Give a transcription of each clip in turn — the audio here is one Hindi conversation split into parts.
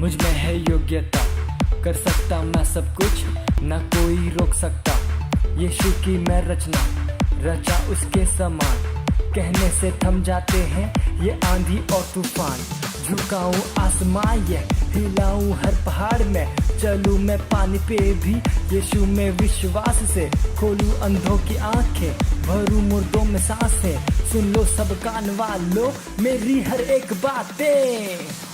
मुझ में है योग्यता, कर सकता मैं सब कुछ, ना कोई रोक सकता। यीशु की मैं रचना, रचा उसके समान। कहने से थम जाते हैं ये आंधी और तूफान। झुकाऊं आसमां ये हिलाऊं हर पहाड़ में, चलूं मैं पानी पे भी यीशु में विश्वास से। खोलूं अंधों की आंखें, भरूं मुर्दों में सांसें। सुन लो सब कान वालों मेरी हर एक बातें।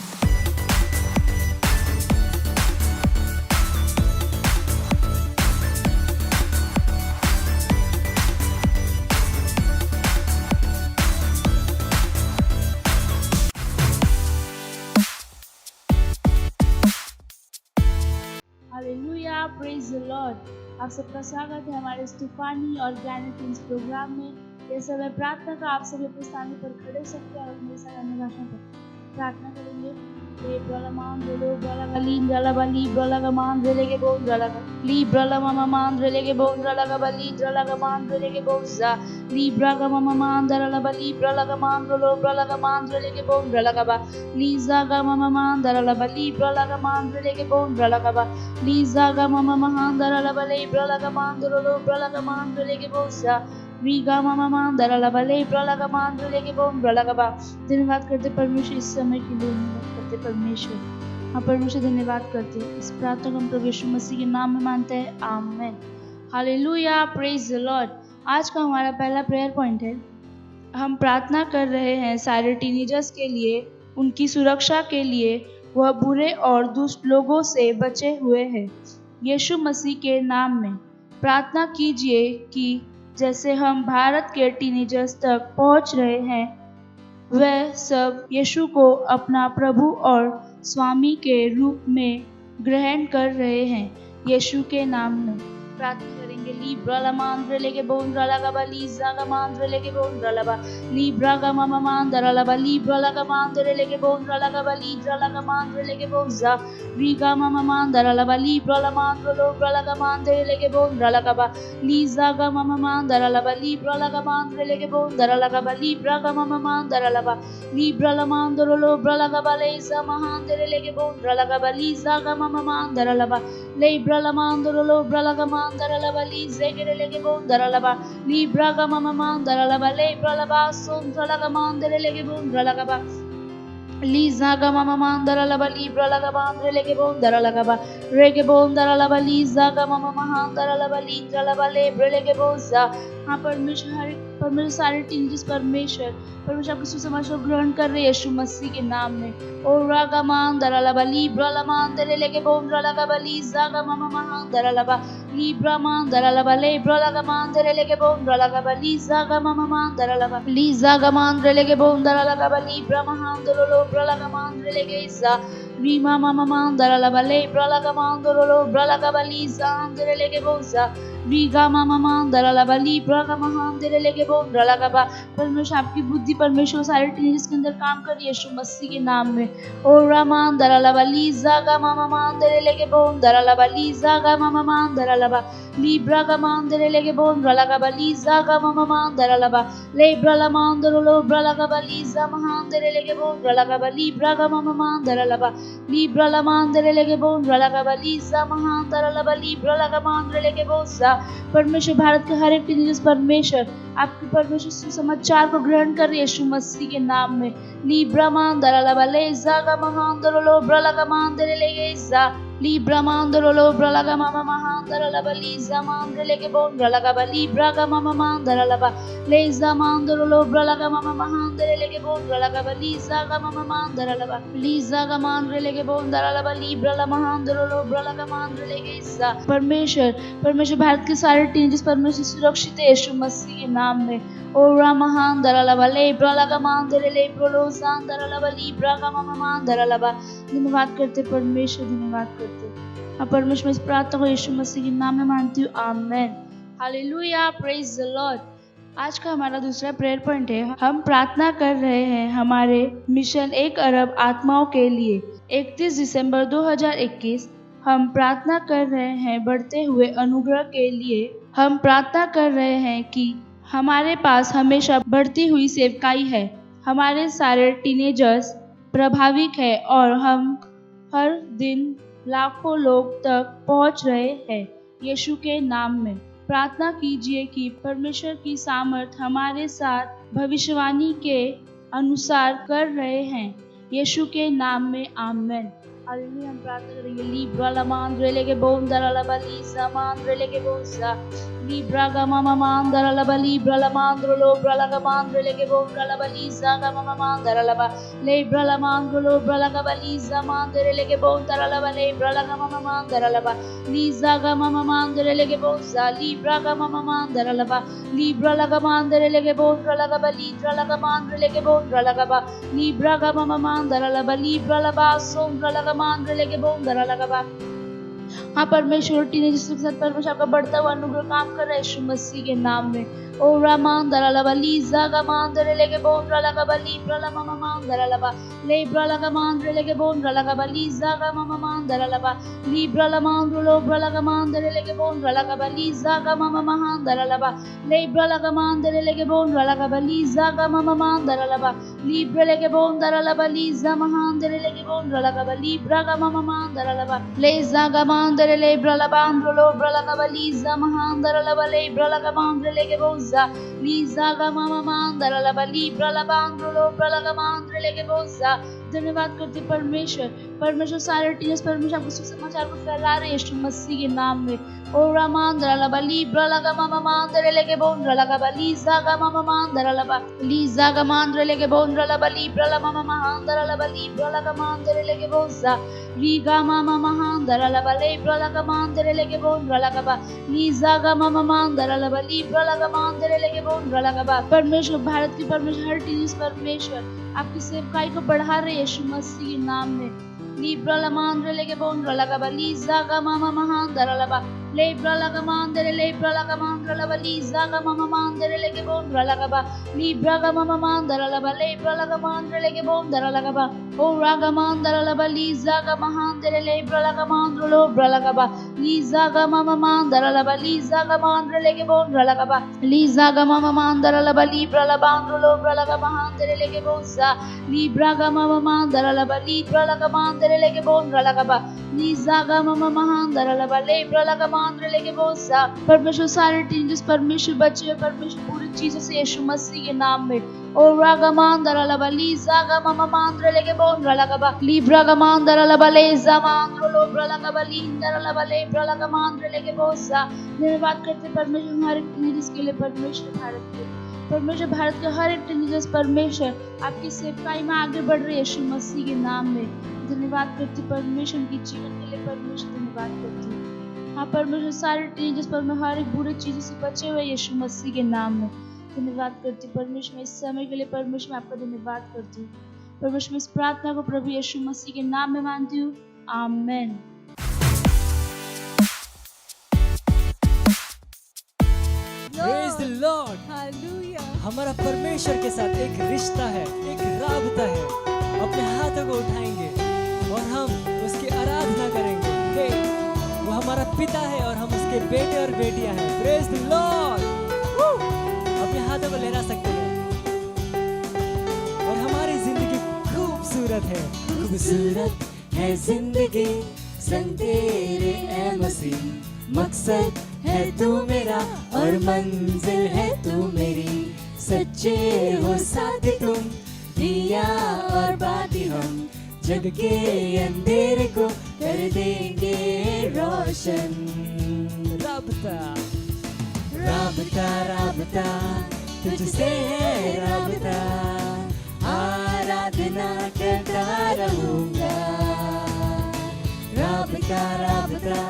Hallelujah, praise the Lord. आप सबका स्वागत है हमारे इस तूफानी और ज्ञानिक इस प्रोग्राम में। ये समय प्रार्थना का आप सभी अपने स्थान पर खड़े हो सकते हैं और मेरे साथ अन्य भाषा पर प्रार्थना करेंगे। ले ब्रलमान रेलो ब्रलगलीन ब्रलबली ब्रलगमान रेलेगे बोन ब्रलग ली ब्रलममान रेलेगे बोन ब्रलगबली ब्रलगमान रेलेगे बोजा ली ब्रगममान दरलबली ब्रलगमान रेलो ब्रलगमान रेलेगे बोन ब्रलगबा ली जागममान दरलबली ब्रलगमान रेलेगे बोन ब्रलगबा ली जागममान दरलबली ब्रलगमान रेलो ब्रलगमान रेलेगे बोजा धन्यवाद करते परमेश्वर इस समय के लिए, धन्यवाद करते परमेश्वर। हाँ परमेश्वर धन्यवाद करते। इस प्रार्थना को हम प्रभु यीशु मसीह के नाम में मानते हैं, आमीन। Hallelujah, praise the Lord. आज का हमारा पहला प्रेयर पॉइंट है, हम प्रार्थना कर रहे हैं सारे टीनेजर्स के लिए, उनकी सुरक्षा के लिए। वह बुरे और दुष्ट लोगों से बचे हुए हैं। यीशु मसीह के नाम में प्रार्थना कीजिए कि जैसे हम भारत के टीनेजर्स तक पहुंच रहे हैं, वह सब यीशु को अपना प्रभु और स्वामी के रूप में ग्रहण कर रहे हैं। यीशु के नाम में प्रार्थना करेंगे। ली ब्रलमान रेलेगे बोन रलगबा ली जागमान रेलेगे बोन रलबा ली ब्रगममान दरलबा ली ब्रलगमान रेलेगे बोन रलगबा ली ब्रलगमान रेलेगे बोन जा ब्रिगममान दरलबा ली ब्रलमान रेलो ब्रलगमान रेलेगे बोन रलगबा ली जागममान दरलबा ली ब्रलगमान रेलेगे बोन दरलगबा ली ब्रगममान दरलबा ली ब्रलमान दरलो ब्रलगबा ले जमहान रेलेगे बोन रलगबा ली जागममान दरलबा ले ब्रलमान दरलो ब्रलगमान दरलबा ली जेगरेलेगे बोन दरलबा ली ब्रगममान दरलबा ले ब्रलबा सोन दरलगमान दरलेगे बोन दरलगबा ली जागममान दरलबा ली ब्रलगमान रेलेगे बोन दरलगबा रेगे बोन दरलबा ली जागममान दरलबा ली दरलबा ले ब्रलेगे बोजा। हाँ परमेश्वर सारे टीनेजर्स परमेश्वर आपके सुसमाचार ग्रहण कर रहे यीशु मसीह के नाम में। ओ रागमान दरलबा ली ब्रलमान दरलेगे बोन दरलगबा ली जागममान दरलबा ली ब्रमान दरलबा ले ब्रलगमान दरलेगे बोन दरलगबा ली जागममान दरलबा ली जागमान दरलेगे बोन दरलगबा ली ब्रमान दरलो ब्रलगमान दरलेगे जा रीमा ममान दरलबा ले ब्रलगमान दरलो ब्रलगबा ली जान दरलेगे बोजा रीगा ममान दरलबा ली ब्रगमहान दरलेगे बोन दरलगबा। परमेश्वर आपकी बुद्धि परमेश्वर सारे टीनेजर्स के अंदर काम कर यीशु मसीह के नाम में। ओ रमान दरलबा ली जागा ममान दरलेगे बोन दरलबा ली जागा ममान दरलबा ली ब्रगमान दरलेगे बोन दरलगबा ली जागा ममान दरलबा ले ब्रलमान दरलो ब्रलगबा ली जमहान दरलेगे बोन दरलगबा ली ब्रगममान दरलबा ली ब्रलमान दरलेगे बोन दरलगबा ली जमहान दरलबा ली ब्रलगमान दरलेगे बोजा। परमेश्वर भारत के हर एक टीनेजर्स परमेश्वर आपके परमेश्वर सुसमाचार को ग्रहण कर यीशु मसीह के नाम में। ली ब्रमान दरलबा ले जागा महान दरलो ब्रलगमान दरलेगे जा ली ब्रमान दरलो ब्रलगममान दरलबा ली जमान दरलेगे बोन दरलगबा ली ब्रगममान दरलबा ले जमान दरलो ब्रलगममान दरलेगे बोन दरलगबा ली जागममान दरलबा ली जागमान दरलेगे बोन दरलबा ली ब्रलमहान दरलो ब्रलगमान दरलेगे जा। परमेश्वर भारत के सारे टीनेजर्स परमेश्वर सुरक्षित है यीशु मसीह के नाम में। ओ रामहान दरलबा ले ब्रलगमान दरले ब्रलोसान दरलबा ली ब्रगममान दरलबा। धन्यवाद करते परमेश्वर, धन्यवाद करते। अब परमेश्वर इस प्रार्थना को यीशु मसीह के नाम में मानती हूँ, आमीन। Hallelujah, praise the Lord. आज का हमारा दूसरा प्रेयर पॉइंट है, हम प्रार्थना कर रहे हैं हमारे मिशन 1 अरब आत्माओं के लिए। 31 दिसंबर 2021 हम प्रार्थना कर रहे हैं बढ़ते हुए अनुग्रह के लिए। हम प्रार्थना कर रहे हैं कि हमारे पास हमेशा बढ़ती हुई सेवकाई है। हमारे सारे टीनेजर्स प्रभाविक है और हम हर दिन लाखों लोग तक पहुंच रहे हैं यीशु के नाम में। प्रार्थना कीजिए कि परमेश्वर की सामर्थ हमारे साथ भविष्यवाणी के अनुसार कर रहे हैं यीशु के नाम में। आमेन। हालेलुया। हम प्रार्थना करेंगे। लीब्रा लमांद्रे लेके बोम दरालबा लीजा मांद्रे लेके बोसा लीब्रा गमा मांद्रा लबा लीब्रा लमांद्रो लो ब्रा लमांद्रे लेके बोम दरालबा लीजा गमा मांद्रा लबा लीब्रा लमांद्रो लो ब्रा लबा लीजा मांद्रे लेके बोम दरालबा लीब्रा गमा मांद्रा लबा लीजा गमा मांद्रे लेके बोसा लीब्रा गमा मांद्रा लबा लीब्रा लमांद्रे लेके बोम दरालबा लीब्रा लमांद्रे लेके बोम दरालबा लीब्रा गमा मांद्रा लबा लीब्रा लबा सोम मांद्रे लेके बोम दरालबा। हाँ परमेश्वर टीने जिसके साथ परमेश्वर का बढ़ता हुआ अनुग्रह काम कर रहा है यीशु मसीह के नाम में। ओ रामान दरालबा लीजा गमांद्रे लेके बोम दरालबा लीब्रा लमा दरालबा लेब्रा लमांद्रे लेके बोम दरालबा लीजा गमा दरालबा लीब्रा लमांद्रो लो ब्रा लमांद्रे लेके बोम दरालबा लीजा गमा दरालबा लेब्रा लमांद्रे लेके बोम दरालबा लीजा गमा दरालबा लीब्रा लेके बोम दरालबा लीजा महांद्रे लेके बोम दरालबा लीब्रा गमा दरालबा लेजा गमांद्रे लेब्रा लबांद्रो लो ब्रा लबा लीजा महांद्रलबा लेब्रा लमांद्रे लेके बोम लीजा गमा दरालबा लीब्रा लबांद्रो लो ब्रा लमांद्रे लेके बोसा। धन्यवाद करते परमेश्वर सारे टीचर्स परमेश्वर आपको सुसमाचार को फैला रहे यीशु मसीह के नाम में। ओ रामान दरालबा लीब्रा लमांद्रे लेके बोम दरालबा लीजा गमा दरालबा लीजा गमांद्रे लेके बोम दरालबा लीब्रा लमांद्रलबा लीब्रा लमांद्रे लेके बोसा लीगा मामा दरालबा लेब्रा लमांद्रे लेके बोम दरालबा लीजा गमा दरालबा लीब्रा लमांद्रे लेके बोम दरालबा। परमेश्वर भारत के परमेश्वर हर टीचर्स परमेश्वर आपकी सेवकाई को बढ़ा रहे यीशु मसीह के नाम में। लीब्रा लमांद्रे लेके बोम दरालबा लीजा गमा दरालबा लेब्रा लमांद्रे लेब्रा लमांद्रलबा लीजा गमा लेके बोम दरालबा लीब्रा गमा दरालबा लेब्रा लमांद्रे लेके बोम दरालबा ओ रागमा दरालबा लीजा गमांद्रे लेब्रा लमांद्रो लो ब्रा लबा लीजा गमा दरालबा लीजा गमांद्रे लेके बोम दरालबा लीजा गमा दरालबा लीब्रा लबांद्रो लो ब्रा लमांद्रे लेके बोसा लीब्रा गमा दरालबा लीब्रा लमांद्रे लेके बोम दरालबा लीजा गमा दरालबा लेब्रा लमांद्रे लेके बोसा। परमेश्वर सारे टीचर्स परमेश्वर बच्चे परमेश्वर पूरी चीजों से यीशु मसीह के नाम में। ओ रागमान दरालबा लीजा गमांद्रे लेके बोम दरालबा लीब्रा गमान दरालबा लेजा मांद्रो लो ब्रा लबा लींदरालबा लेब्रा लमांद्रे लेके बोसा। धन्यवाद करते परमेश्वर हमारे टीचर्स के लिए परमेश्वर भारत के हर एक टीचर्स परमेश्वर आपकी सेवकाई में आगे बढ़ रहे यीशु मसीह के नाम में। धन्यवाद करती परमेश्वर की जीवन के लिए परमेश्वर धन्यवाद करती। हाँ परमेश्वर सारे टीचर्स पर हर एक बुरी चीजों से बचे हुए यीशु मसीह के नाम में। धन्यवाद करती परमेश्वर इस समय के लिए परमेश्वर आपका धन्यवाद करती हूँ। परमेश्वर इस प्रार्थना को प्रभु यीशु मसीह के नाम में मानती हूँ। आमेन। Praise the Lord. हालेलुया। हमारा परमेश्वर के साथ एक रिश्ता है, एक राबता है। अपने हाथों को उठाएंगे और हम उसकी आराधना करेंगे। वो हमारा पिता है और हम उसके बेटे और बेटियां हैं। Praise the Lord. अपने हाथों को लहरा सकते हैं और हमारी जिंदगी खूबसूरत है जिंदगी संग तेरे ऐ मसीह। मकसद है तू मेरा और मंजिल है तू मेरी। सच्चे हो साथ तुम, दिया और बाती हम। जग के अंधेरे को कर देंगे रोशन। राबता राबता राबता तुझसे है राबता। आराधना करता रहूंगा। राबता राबता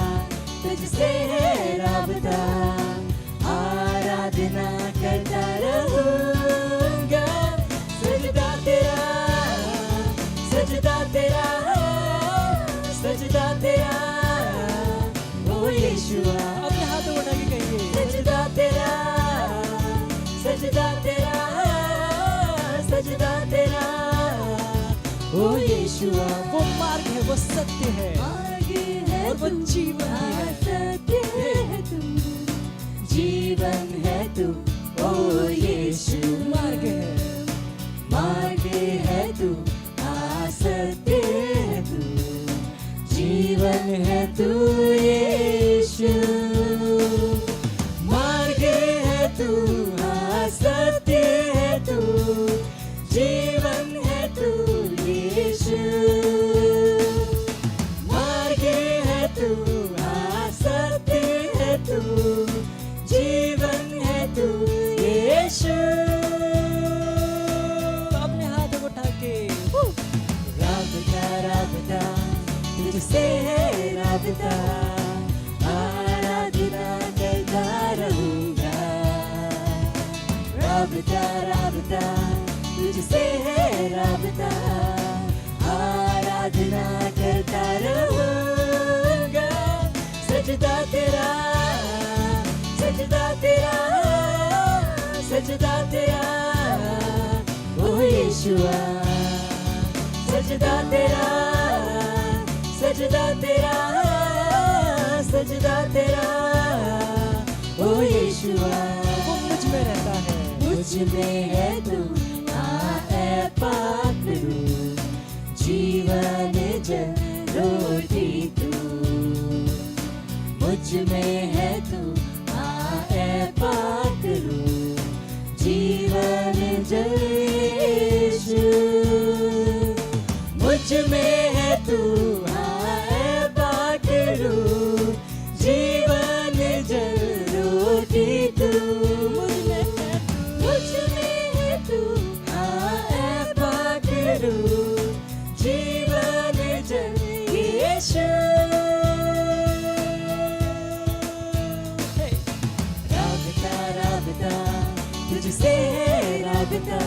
तुझसे है राबता। आराधना करता रहूंगा। सजदा तेरा सजदा तेरा सजदा तेरा ओ यीशुआ। अपने हाथों उठा के कहिए सजदा तेरा सजदा तेरा सजदा तेरा ओ यीशुआ। वो मार्ग है, वो सत्य है और वो जीवन है। सत्य है तू, जीवन है तू ओ यीशु। मार्ग है तू, सत्य है तू राबता राबता तुझसे है राबता, आराधना करता रहूंगा, सजदा तेरा सजदा तेरा सजदा तेरा ओ यीशुआ, सजदा तेरा सजदा तेरा सजदा तेरा ओ यीशुआ। वो मुझ में रहता है, मुझ में है तू, आए पकड़ू, जीवन जल रोटी तू, मुझ में है तू, आए पकड़ू, जीवन जल यीशु, मुझ में है तू, आए पकड़ू, जीवन जल रोटी तू, मुझ में है तू, आए पकड़ू, जीवन जल यीशु। राबता राबता तुझसे है राबता,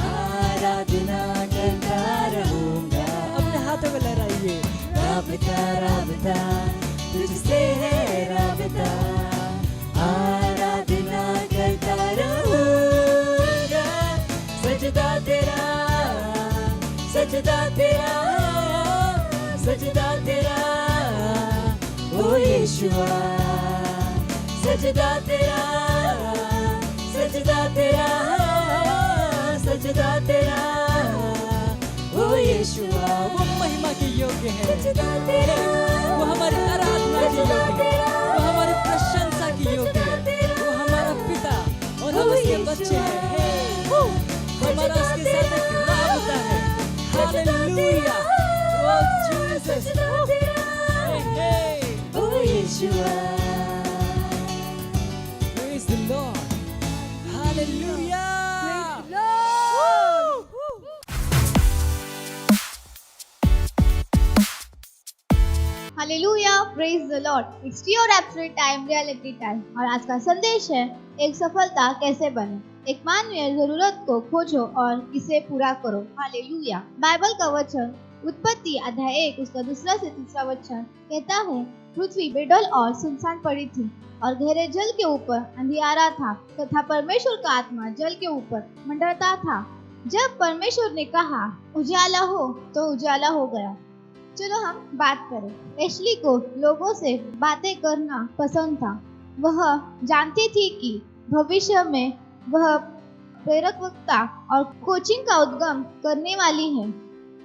आराधना करता रहूंगा। अपने हाथों में लहराइए, राबता राबता तुझसे है राबता, आराधना करता रहूंगा, सजदा तेरा सजदा तेरा सजदा तेरा ओ यीशुआ, सजदा तेरा सजदा तेरा सजदा तेरा ओ यीशुआ। वो महिमा के योग्य है, सजदा तेरा, वो हमारी आराधना के योग्य है, वो हमारी प्रशंसा की योग्य है, वो हमारा पिता और हम उसके बच्चे हैं। हमारा उसके साथ एक राबता है। Hallelujah, oh Jesus, oh Yeshua, praise the Lord, hallelujah. Hallelujah, praise the Lord. It's your absolute time, reality time. और आज का संदेश है, एक सफलता कैसे बने। एक मानवीय जरूरत को खोजो और इसे पूरा करो। हालेलुया। बाइबल का वचन उत्पत्ति अध्याय 1 उसका 2 से 3 वचन कहता है, पृथ्वी बेडौल और सुनसान पड़ी थी और गहरे जल के ऊपर अंधियारा था तथा परमेश्वर का आत्मा जल के ऊपर मंडराता था। जब परमेश्वर ने कहा उजाला हो तो उजाला हो गया। चलो हम बात करें। एशली को लोगों से बातें करना पसंद था। वह जानती थी कि भविष्य में वह प्रेरक वक्ता और कोचिंग का उद्गम करने वाली है।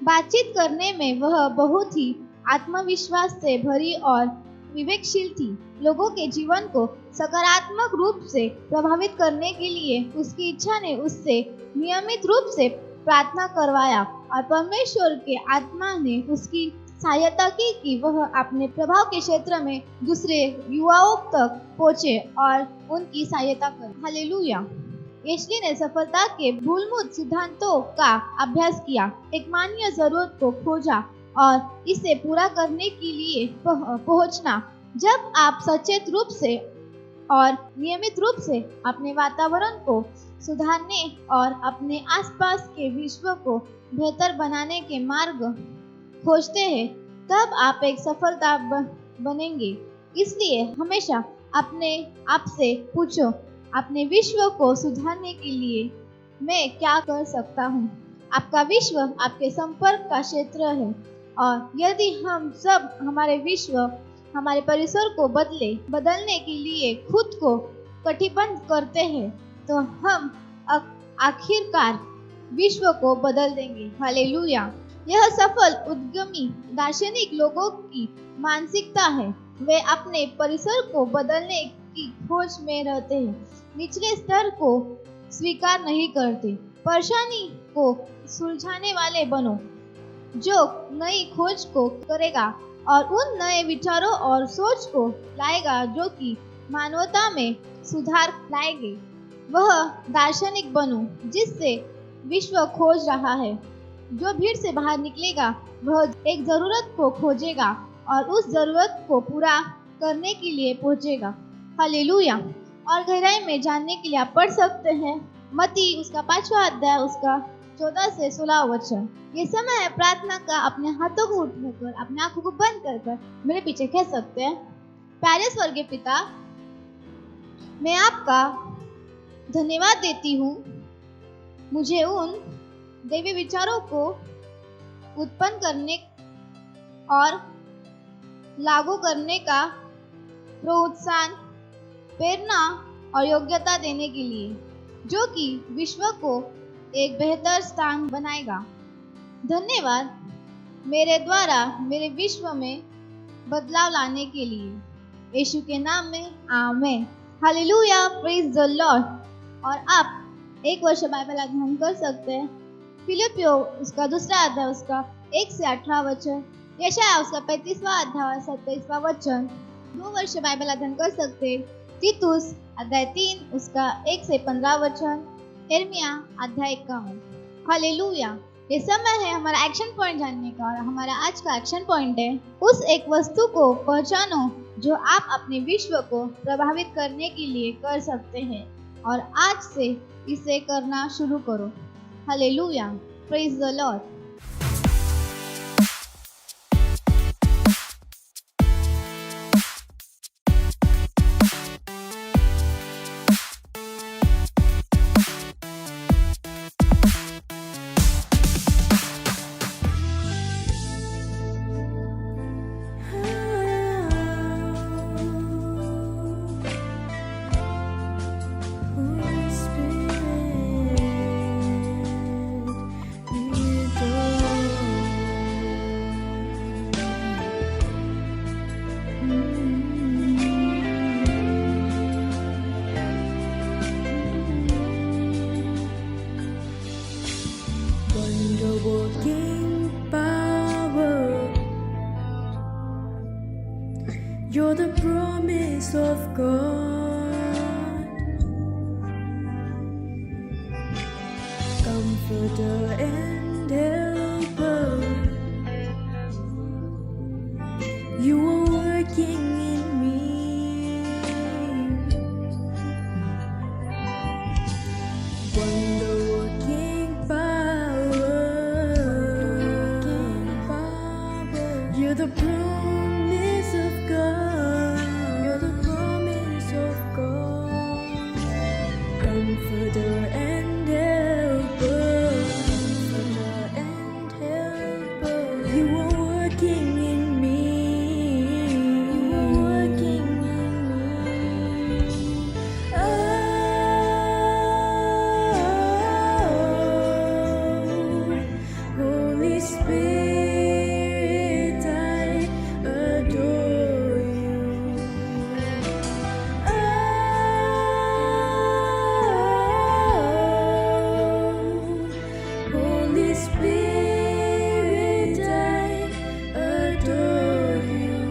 बातचीत करने में वह बहुत ही आत्मविश्वास से भरी और विवेकशील थी। लोगों के जीवन को सकारात्मक रूप से प्रभावित करने के लिए उसकी इच्छा ने उससे नियमित रूप से प्रार्थना करवाया और परमेश्वर के आत्मा ने उसकी सहायता की कि वह अपने प्रभाव के क्षेत्र में दूसरे युवाओं तक पहुंचे और उनकी सहायता करे। हालेलुया। एशली ने सफलता के मूलभूत सिद्धांतों का अभ्यास किया, एक मानवीय जरूरत को खोजा और इसे पूरा करने के लिए पहुंचना। जब आप सचेत रूप से और नियमित रूप से अपने वातावरण को सुधारने और अपने आसपास के विश्व को बेहतर बनाने के मार्ग खोजते हैं, तब आप एक सफलता बनेंगे। इसलिए हमेशा अपने आप से पूछो, अपने विश्व को सुधारने के लिए मैं क्या कर सकता हूँ। आपका विश्व आपके संपर्क का क्षेत्र है और यदि हम सब हमारे विश्व, हमारे परिसर को बदलने के लिए खुद को कटिबद्ध करते हैं, तो हम आखिरकार विश्व को बदल देंगे। हालेलुया। यह सफल उद्यमी दार्शनिक लोगों की मानसिकता है। वे अपने परिसर को बदलने की खोज में रहते हैं, निचले स्तर को स्वीकार नहीं करते। परेशानी को सुलझाने वाले बनो, जो नई खोज को करेगा और उन नए विचारों और सोच को लाएगा जो कि मानवता में सुधार लाएंगे। वह दार्शनिक बनो जिससे विश्व खोज रहा है। जो भीड़ से बाहर निकलेगा वह एक जरूरत को खोजेगा और उस जरूरत को पूरा करने के लिए पहुंचेगा। हालेलुया। और गहराई में जानने के लिए आप पढ़ सकते हैं मत्ती उसका 5वां अध्याय उसका 14 से 16 वचन। ये समय है प्रार्थना का। अपने हाथों को उठाकर अपने आंखों को बंद कर मेरे पीछे कह सकते हैं, प्यारे स्वर्गीय पिता, मैं आपका धन्यवाद देती हूँ। मुझे उन दैवी विचारों को उत्पन्न करने और लागू करने का प्रोत्साहन, प्रेरणा और योग्यता देने के लिए, जो कि विश्व को एक बेहतर स्थान बनाएगा। धन्यवाद मेरे द्वारा मेरे विश्व में बदलाव लाने के लिए। यीशु के नाम में आमीन। Hallelujah, praise the Lord. और आप एक वर्ष बाइबल अध्ययन कर सकते हैं। फिलिपियो उसका 2 अध्याय उसका 1 से 18 वचन, यशायाह उसका 35वां अध्याय 27वां वचन। 2 वर्ष बाइबल अध्ययन कर सकते। तीतुस अध्याय 3 उसका 1 से 15 वचन, यिर्मयाह अध्याय 51। हालेलुया। ये समय है हमारा एक्शन पॉइंट जानने का, और हमारा आज का एक्शन पॉइंट है, उस एक वस्तु को पहचानो जो आप अपने विश्व को प्रभावित करने के लिए कर सकते हैं, और आज से इसे करना शुरू करो। Hallelujah, praise the Lord. You're the promise of God, comforter and helper. You are working in me, wonder-working power. You're the promise of God. You're the promise of God. Comforter and helper. Comforter and helper. You are working in me. You are working in me. Oh, Holy Spirit, I adore you. Holy Spirit, I adore you.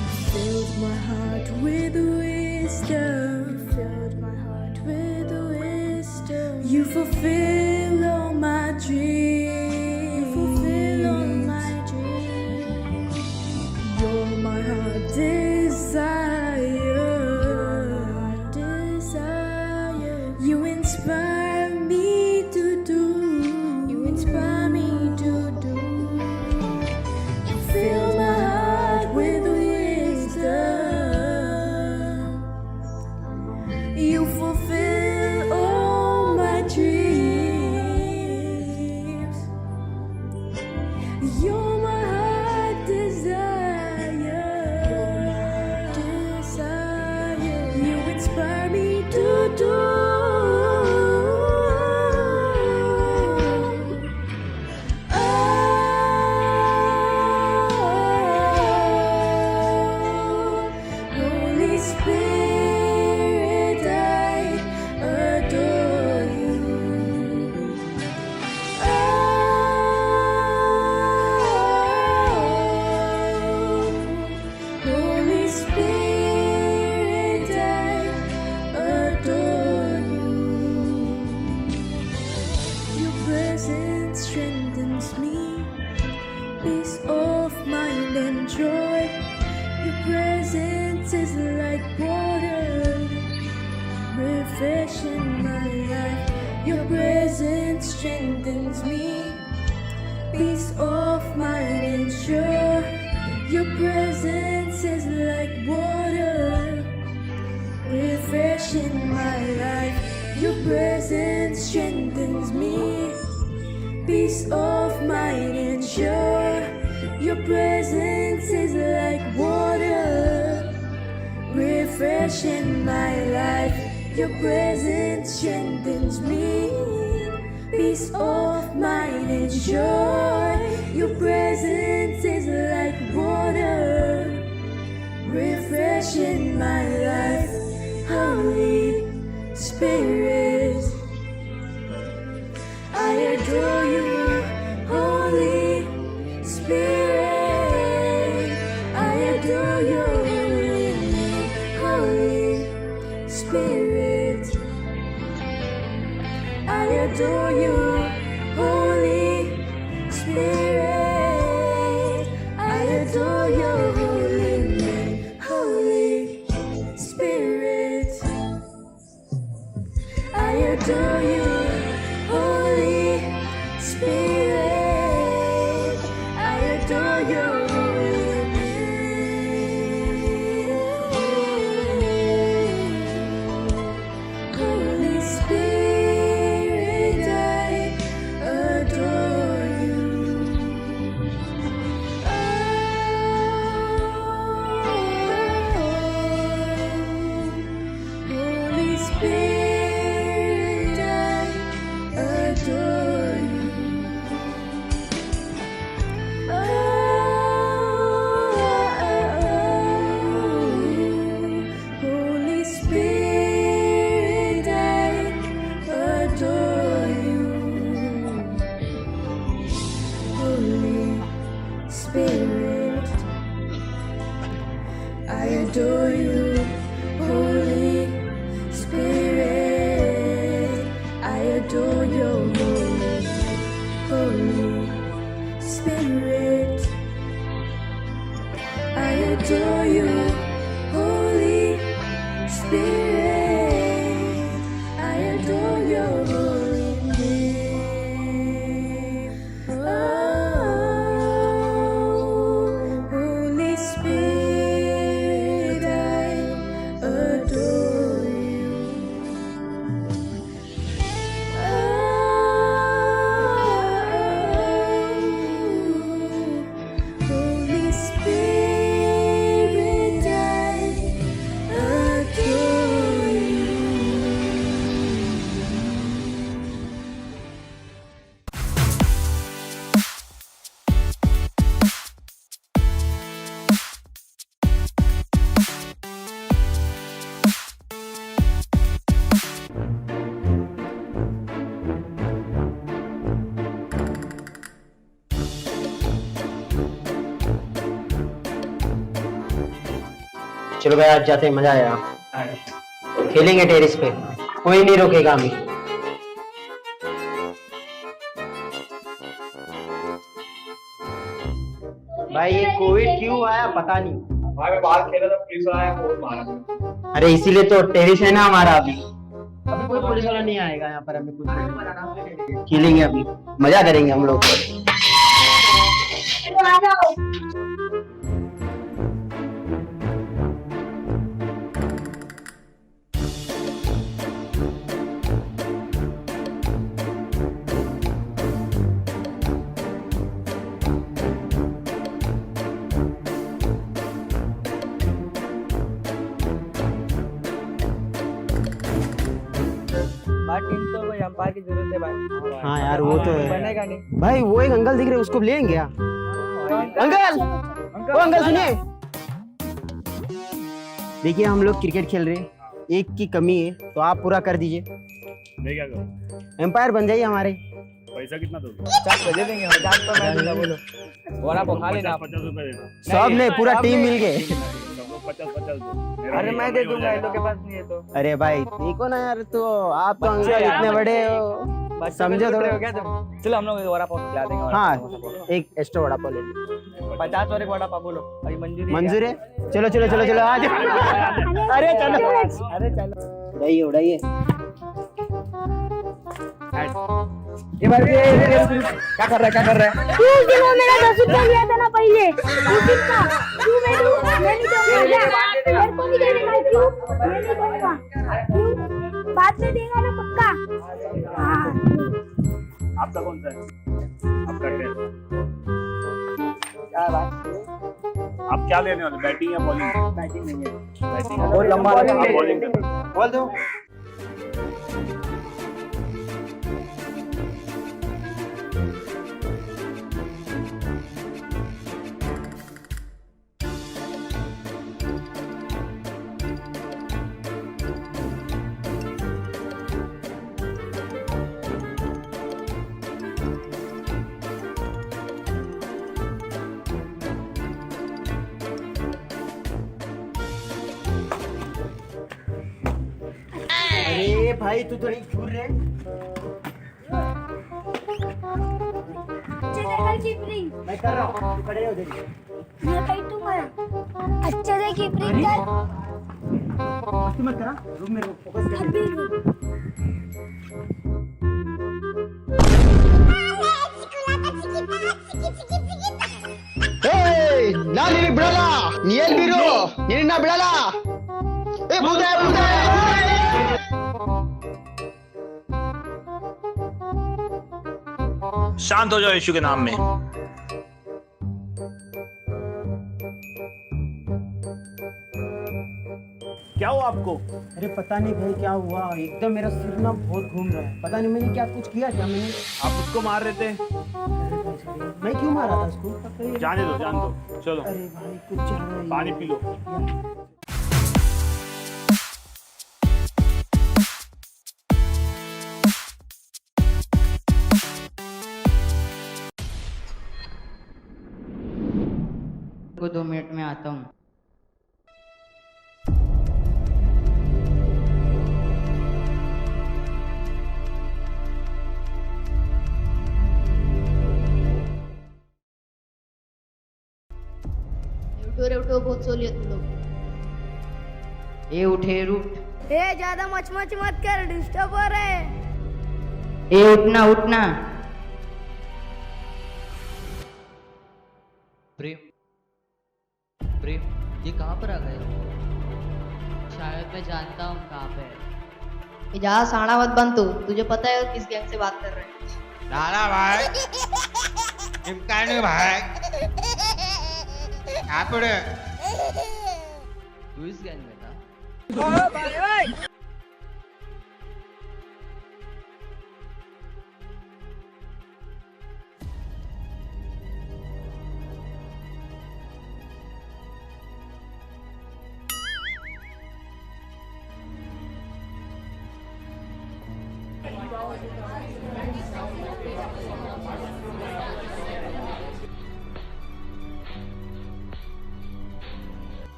You filled my heart with wisdom. Filled my heart with wisdom. You fulfill all my dreams. You fulfill all my dreams. You're my heart desire. You inspire me to do. You inspire me to do. You fill my heart with wisdom. You fulfill all my dreams. You're my heart desire. You inspire me to do. refreshing my life. Your presence strengthens me. Peace of mind and sure. Your presence is like water, refreshing my life. Your presence strengthens me. Peace of mind and sure. Your presence is like water, refreshing my life. Your presence strengthens me. Peace of mind and joy. Your presence is like water, refreshing my life. Holy Spirit, I adore you. Holy Spirit, I adore you. Holy Spirit, I adore you. Holy Spirit, I adore your holy name. Holy Spirit, I adore you. Holy Spirit, I adore your holy name. Holy Spirit, I adore you. Holy Spirit, I adore you. Holy Spirit, I adore you. Holy Spirit, I adore you. Holy Spirit, I adore your Holy Spirit, I adore you. Holy Spirit, I adore your holy name. Holy Spirit, I adore you. Holy Spirit, I adore you. चलो भाई आज जाते हैं, मजा आया। खेलेंगे टेरिस पे, कोई नहीं रोकेगा हमें। भाई ये कोविड क्यों आया पता नहीं। भाई मैं बाहर खेला था, पुलिस वाला आया, बहुत मारा। अरे इसीलिए तो टेरिस है ना हमारा। अभी कोई पुलिस वाला नहीं आएगा यहाँ पर, हमें कुछ खेलेंगे, अभी मजा करेंगे हम लोग। तो भाई अंपायर की जरूरत है भाई। हाँ यार वो तो है बनेगा नहीं भाई। वो एक अंकल दिख रहे, उसको लेंगे क्या? अंकल, ओ अंकल सुनिए। देखिए हम लोग क्रिकेट खेल रहे हैं, एक की कमी है तो आप पूरा कर दीजिए। मैं क्या करूं? एम्पायर बन जाइए हमारे। पैसा कितना दोगे? 50 दे देंगे। 50 तो मैं दूंगा, बोलो। वड़ा पाव खा लेना आप। 50 रुपए देना। सब ने पूरा टीम मिल के। 50 दो। अरे मैं दे दूंगा, इन लोग के पास नहीं है तो। अरे भाई देखो ना यार, तो आप तो अंकल इतने बड़े हो, समझो थोड़ा। हो क्या तुम? चलो हम लोग वड़ा पाव खिला देंगे। हाँ एक एक्स्ट्रा वड़ा पाव ले लो। 50 और एक वड़ा पाव बोलो। अभी मंजूरी मंजूर है? चलो चलो चलो चलो आज। अरे चलो, अरे चलो, उड़ाइए उड़ाइए। ये भाई क्या कर रहा है, क्या कर रहा है? तू उस दिन वो मेरा 10 रुपया लिया था ना पहले, तू कितना तू मैं नहीं दूंगा, मेरे को नहीं देगा, क्यों मैं नहीं दूंगा, क्यों बाद में देगा ना पक्का। हाँ आपका कौन सा है? आपका टेस्ट। क्या बात? आप क्या लेने वाले, बैटिंग या बॉलिंग? बैटिंग नहीं है, बैटिंग। बहुत लंबा आप लगा। बॉलिंग करना। बोल दो। अरे भाई तू तो नहीं छूट रहे। अच्छे से कर कीपिंग, मैं कर रहा हूँ, तू खड़े हो देखिए। मैं कहीं दूंगा, अच्छे से कीपिंग कर, मस्ती मत करा, रुक मेरे को फोकस कर। अभी रुक। Hey, nani brala, niel biro, nini na brala. Buda, buda. शांत हो जाओ यीशु के नाम में। क्या हुआ आपको? अरे पता नहीं भाई क्या हुआ, एकदम मेरा सिर ना बहुत घूम रहा है। पता नहीं मैंने क्या कुछ किया क्या मैंने? आप उसको मार रहे थे? मैं क्यों मारा था उसको? पता ही- जाने दो, जान दो, चलो अरे भाई कुछ चल रहा है। पानी पी लो। को 2 मिनट में आता हूँ। उठो रे उठो, बहुत सो लिए तुम लोग। ए उठे रूट। ए ज्यादा मच मच मत कर, डिस्टर्ब हो रहा है। ए उठना उठना। प्रेम, प्रेम, ये कहाँ पर आ गए? शायद मैं जानता हूँ कहाँ पे है। ये ज्यादा साड़ा मत बन, तू तुझे पता है किस गैंग से बात कर रहे हैं? लाला भाई इम्कानी भाई यहाँ पर तू इस गैंग में था?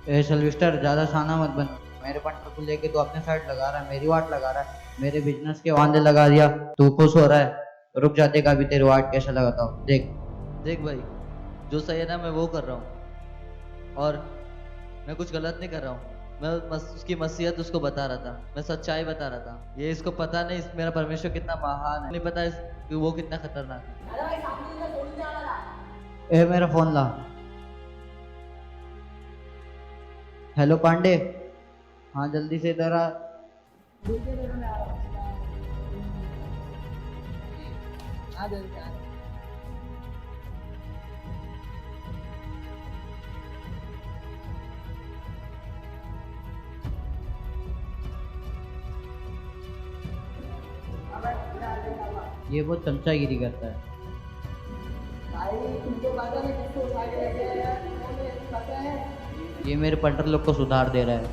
ए सिल्वेस्टर, ज्यादा शाना मत बन। मेरे पार्टनर को लेके तू अपने साइड लगा रहा है, मेरी वाट लगा रहा है, मेरे बिजनेस के वांदे लगा दिया। तू खुश हो रहा है, रुक जाते का भी तेरी वाट कैसा लगाता हूँ देख। देख भाई, जो सही है ना मैं वो कर रहा हूँ, और मैं कुछ गलत नहीं कर रहा हूँ। मैं उसकी मसीहत उसको बता रहा था, मैं सच्चाई बता रहा था। ये इसको पता नहीं मेरा परमेश्वर कितना महान है, नहीं पता कि वो कितना खतरनाक है। ए मेरा फोन ला। हेलो पांडे, हाँ जल्दी से इधर आ। ये बहुत चमचागिरी करता है। ये मेरे पार्टनर लोग को सुधार दे रहा है।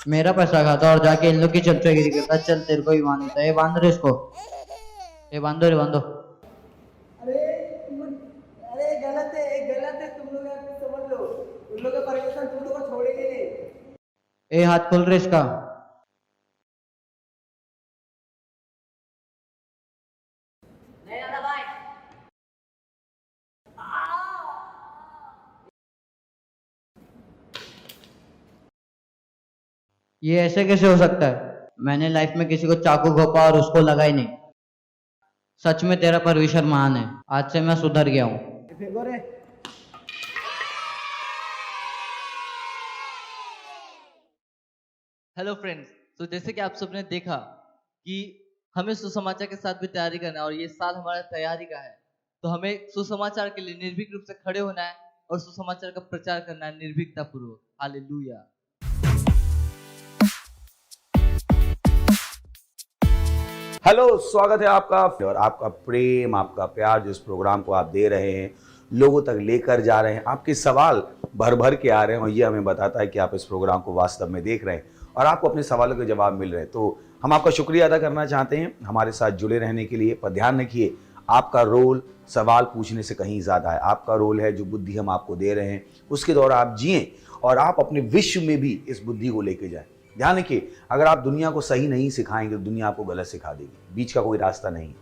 मेरा पैसा खाता और जाके इन लोग की चमचागिरी करता। चल तेरे को ही मानता है। ये बांध रहे इसको, ये बांधो रे बांधो। अरे गलत है, तुम लोग यार समझ लो, उन लोग का परमेश्वर तुम लोग को छोड़ेंगे नहीं। ए हाथ खोल रहे इसका। ये ऐसे कैसे हो सकता है? मैंने लाइफ में किसी को चाकू घोंपा और उसको लगा ही नहीं। सच में तेरा परमेश्वर महान है। आज से मैं सुधर गया हूँ। हेलो फ्रेंड्स, तो जैसे कि आप सबने देखा कि हमें सुसमाचार के साथ भी तैयारी करना है और ये साल हमारा तैयारी का है, तो हमें सुसमाचार के लिए निर्भीक रूप से खड़े होना है और सुसमाचार का प्रचार करना है निर्भीकता पूर्वक। हालेलुया। हेलो, स्वागत है आपका और आपका प्रेम, आपका प्यार जिस प्रोग्राम को आप दे रहे हैं, लोगों तक लेकर जा रहे हैं। आपके सवाल भर भर के आ रहे हैं और ये हमें बताता है कि आप इस प्रोग्राम को वास्तव में देख रहे हैं और आपको अपने सवालों के जवाब मिल रहे हैं। तो हम आपका शुक्रिया अदा करना चाहते हैं हमारे साथ जुड़े रहने के लिए। पर ध्यान रखिए, आपका रोल सवाल पूछने से कहीं ज़्यादा है। आपका रोल है जो बुद्धि हम आपको दे रहे हैं उसके द्वारा आप जिएं और आप अपने विश्व में भी इस बुद्धि को लेके जाएं। ध्यान रखिए, अगर आप दुनिया को सही नहीं सिखाएंगे तो दुनिया आपको गलत सिखा देगी। बीच का कोई रास्ता नहीं,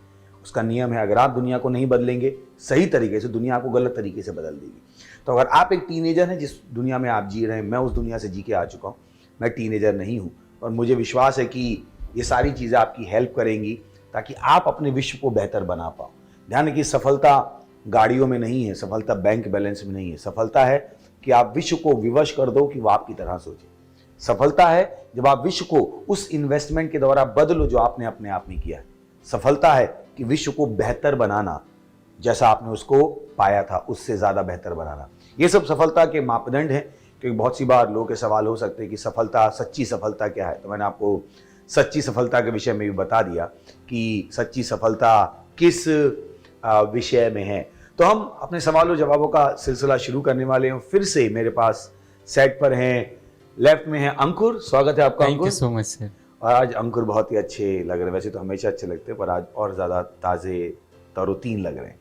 उसका नियम है। अगर आप दुनिया को नहीं बदलेंगे सही तरीके से, दुनिया आपको गलत तरीके से बदल देगी। तो अगर आप एक टीनेजर हैं, जिस दुनिया में आप जी रहे हैं, मैं उस दुनिया से जी के आ चुका हूँ। मैं टीनेजर नहीं हूँ और मुझे विश्वास है कि ये सारी चीज़ें आपकी हेल्प करेंगी ताकि आप अपने विश्व को बेहतर बना पाओ। ध्यान रखिए, सफलता गाड़ियों में नहीं है, सफलता बैंक बैलेंस में नहीं है। सफलता है कि आप विश्व को विवश कर दो कि वो आपकी तरह सोचे। सफलता है जब आप विश्व को उस इन्वेस्टमेंट के द्वारा बदलो जो आपने अपने आप में किया है। सफलता है कि विश्व को बेहतर बनाना, जैसा आपने उसको पाया था उससे ज़्यादा बेहतर बनाना। ये सब सफलता के मापदंड हैं। क्योंकि बहुत सी बार लोगों के सवाल हो सकते हैं कि सफलता, सच्ची सफलता क्या है। तो मैंने आपको सच्ची सफलता के विषय में भी बता दिया कि सच्ची सफलता किस विषय में है। तो हम अपने सवालों जवाबों का सिलसिला शुरू करने वाले हैं। फिर से मेरे पास सेट पर हैं, लेफ्ट में है अंकुर। स्वागत है आपका। Thank you so much sir. और आज अंकुर बहुत ही अच्छे लग रहे हैं। वैसे तो हमेशा अच्छे लगते हैं पर आज और ज़्यादा ताज़े तरोतीन लग रहे हैं।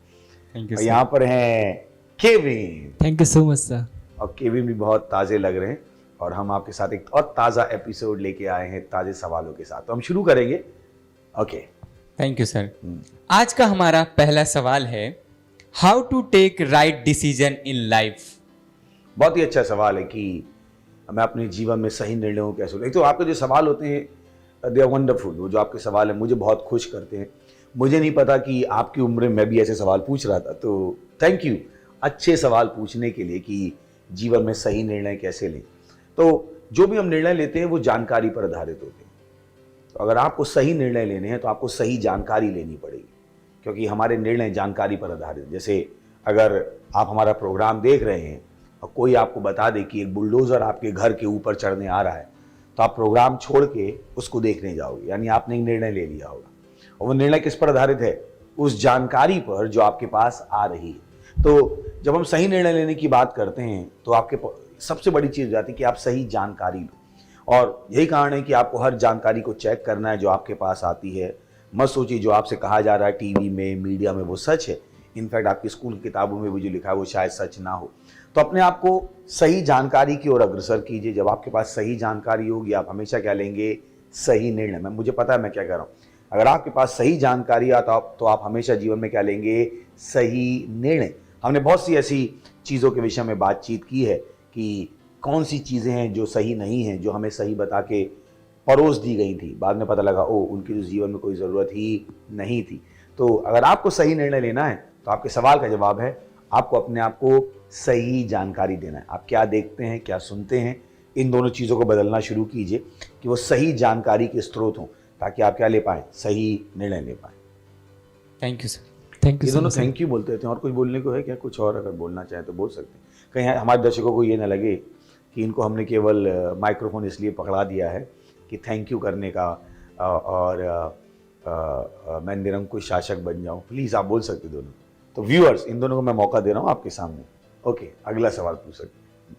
थैंक यू और यहाँ पर हैं Kevin. Thank you so much sir. और केविन भी बहुत ताज़े लग रहे हैं और हम आपके साथ एक और ताज़ा एपिसोड लेके आए हैं ताज़े सवालों के साथ। तो हम शुरू करेंगे। Okay, thank you sir. आज का हमारा पहला सवाल है, how to take right decision in life. बहुत ही अच्छा सवाल है कि मैं अपने जीवन में सही निर्णयों को कैसे लूं। एक तो आपके जो सवाल होते हैं दे आर वंडरफुल। वो जो आपके सवाल हैं मुझे बहुत खुश करते हैं। मुझे नहीं पता कि आपकी उम्र में मैं भी ऐसे सवाल पूछ रहा था। तो थैंक यू अच्छे सवाल पूछने के लिए कि जीवन में सही निर्णय कैसे लें। तो जो भी हम निर्णय लेते हैं वो जानकारी पर आधारित होते हैं। तो अगर आपको सही निर्णय लेने हैं तो आपको सही जानकारी लेनी पड़ेगी, क्योंकि हमारे निर्णय जानकारी पर आधारित। जैसे अगर आप हमारा प्रोग्राम देख रहे हैं और कोई आपको बता दे कि एक बुलडोज़र आपके घर के ऊपर चढ़ने आ रहा है, तो आप प्रोग्राम छोड़ के उसको देखने जाओगे, यानी आपने एक निर्णय ले लिया होगा। और वो निर्णय किस पर आधारित है? उस जानकारी पर जो आपके पास आ रही है। तो जब हम सही निर्णय लेने की बात करते हैं तो आपके सबसे बड़ी चीज़ जाती है कि आप सही जानकारी लो। और यही कारण है कि आपको हर जानकारी को चेक करना है जो आपके पास आती है। मत सोचिए जो आपसे कहा जा रहा है टीवी में, मीडिया में, वो सच है। इनफैक्ट आपकी स्कूल की किताबों में भी जो लिखा है वो शायद सच ना हो। तो अपने आप को सही जानकारी की ओर अग्रसर कीजिए। जब आपके पास सही जानकारी होगी आप हमेशा क्या लेंगे? सही निर्णय। मुझे पता है मैं क्या कह रहा हूँ। अगर आपके पास सही जानकारी आता तो आप हमेशा जीवन में क्या लेंगे? सही निर्णय। हमने बहुत सी ऐसी चीज़ों के विषय में बातचीत की है कि कौन सी चीज़ें हैं जो सही नहीं हैं, जो हमें सही बता के परोस दी गई थी। बाद में पता लगा उनकी जो जीवन में कोई ज़रूरत ही नहीं थी। तो अगर आपको सही निर्णय लेना है तो आपके सवाल का जवाब है आपको अपने आप को सही जानकारी देना है। आप क्या देखते हैं, क्या सुनते हैं, इन दोनों चीज़ों को बदलना शुरू कीजिए कि वो सही जानकारी के स्रोत हों, ताकि आप क्या ले पाएँ? सही निर्णय ले पाएँ। Thank you sir. Thank you. ये दोनों थैंक यू बोलते थे। और कुछ बोलने को है क्या? कुछ और अगर बोलना चाहें तो बोल सकते हैं। कहीं हमारे दर्शकों को ये ना लगे कि इनको हमने केवल माइक्रोफोन इसलिए पकड़ा दिया है कि थैंक यू करने का और मैं निरंकुश शासक बन जाऊं। प्लीज़ आप बोल सकते दोनों। तो व्यूअर्स, इन दोनों को मैं मौका दे रहा हूं आपके सामने। ओके, अगला सवाल पूछ सकते हैं।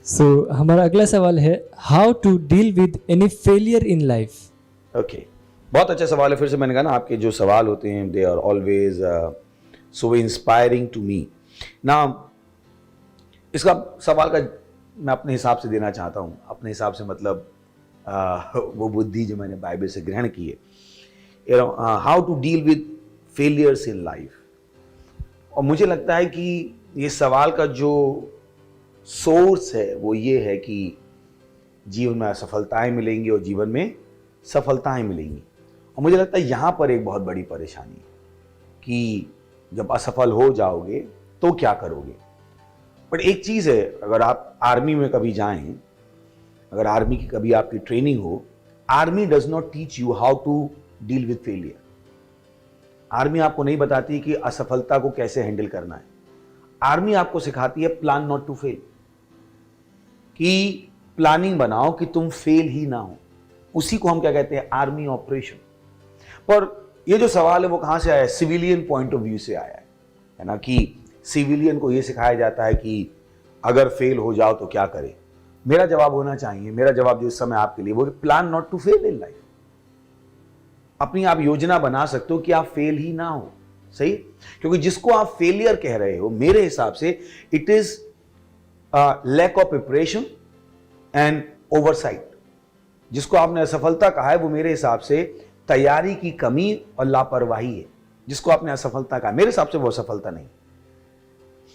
सो हमारा अगला सवाल है, how to deal with any failure in life. Okay, बहुत अच्छा सवाल है। फिर से मैंने कहा ना, आपके जो सवाल होते हैं they are always so inspiring to me ना। इसका सवाल का मैं अपने हिसाब से देना चाहता हूँ। अपने हिसाब से मतलब वो बुद्धि जो मैंने बाइबल से ग्रहण की है। How to deal with failures in life. और मुझे लगता है कि ये सवाल का जो सोर्स है वो ये है कि जीवन में असफलताएं मिलेंगी और जीवन में सफलताएं मिलेंगी। और मुझे लगता है यहाँ पर एक बहुत बड़ी परेशानी है कि जब असफल हो जाओगे तो क्या करोगे। बट एक चीज़ है, अगर आप आर्मी में कभी जाएं, अगर आर्मी की कभी आपकी ट्रेनिंग हो, army does not teach you how to deal with failure. Army आपको नहीं बताती कि असफलता को कैसे हैंडल करना है। आर्मी आपको सिखाती है प्लान नॉट टू फेल, कि प्लानिंग बनाओ कि तुम फेल ही ना हो। उसी को हम क्या कहते हैं, आर्मी ऑपरेशन। पर ये जो सवाल है वो कहां से आया है, सिविलियन पॉइंट ऑफ व्यू से आया है ना, कि सिविलियन को ये सिखाया जाता है कि अगर फेल हो जाओ तो क्या करें। मेरा जवाब होना चाहिए, मेरा जवाब जो इस समय आपके लिए वो plan not to fail in life. अपनी आप योजना बना सकते हो कि आप फेल ही ना हो, सही। क्योंकि जिसको आप फेलियर कह रहे हो, मेरे हिसाब से it is lack of preparation and oversight. जिसको आपने असफलता कहा है वो मेरे हिसाब से तैयारी की कमी और लापरवाही है। जिसको आपने असफलता कहा, मेरे हिसाब से वो असफलता नहीं।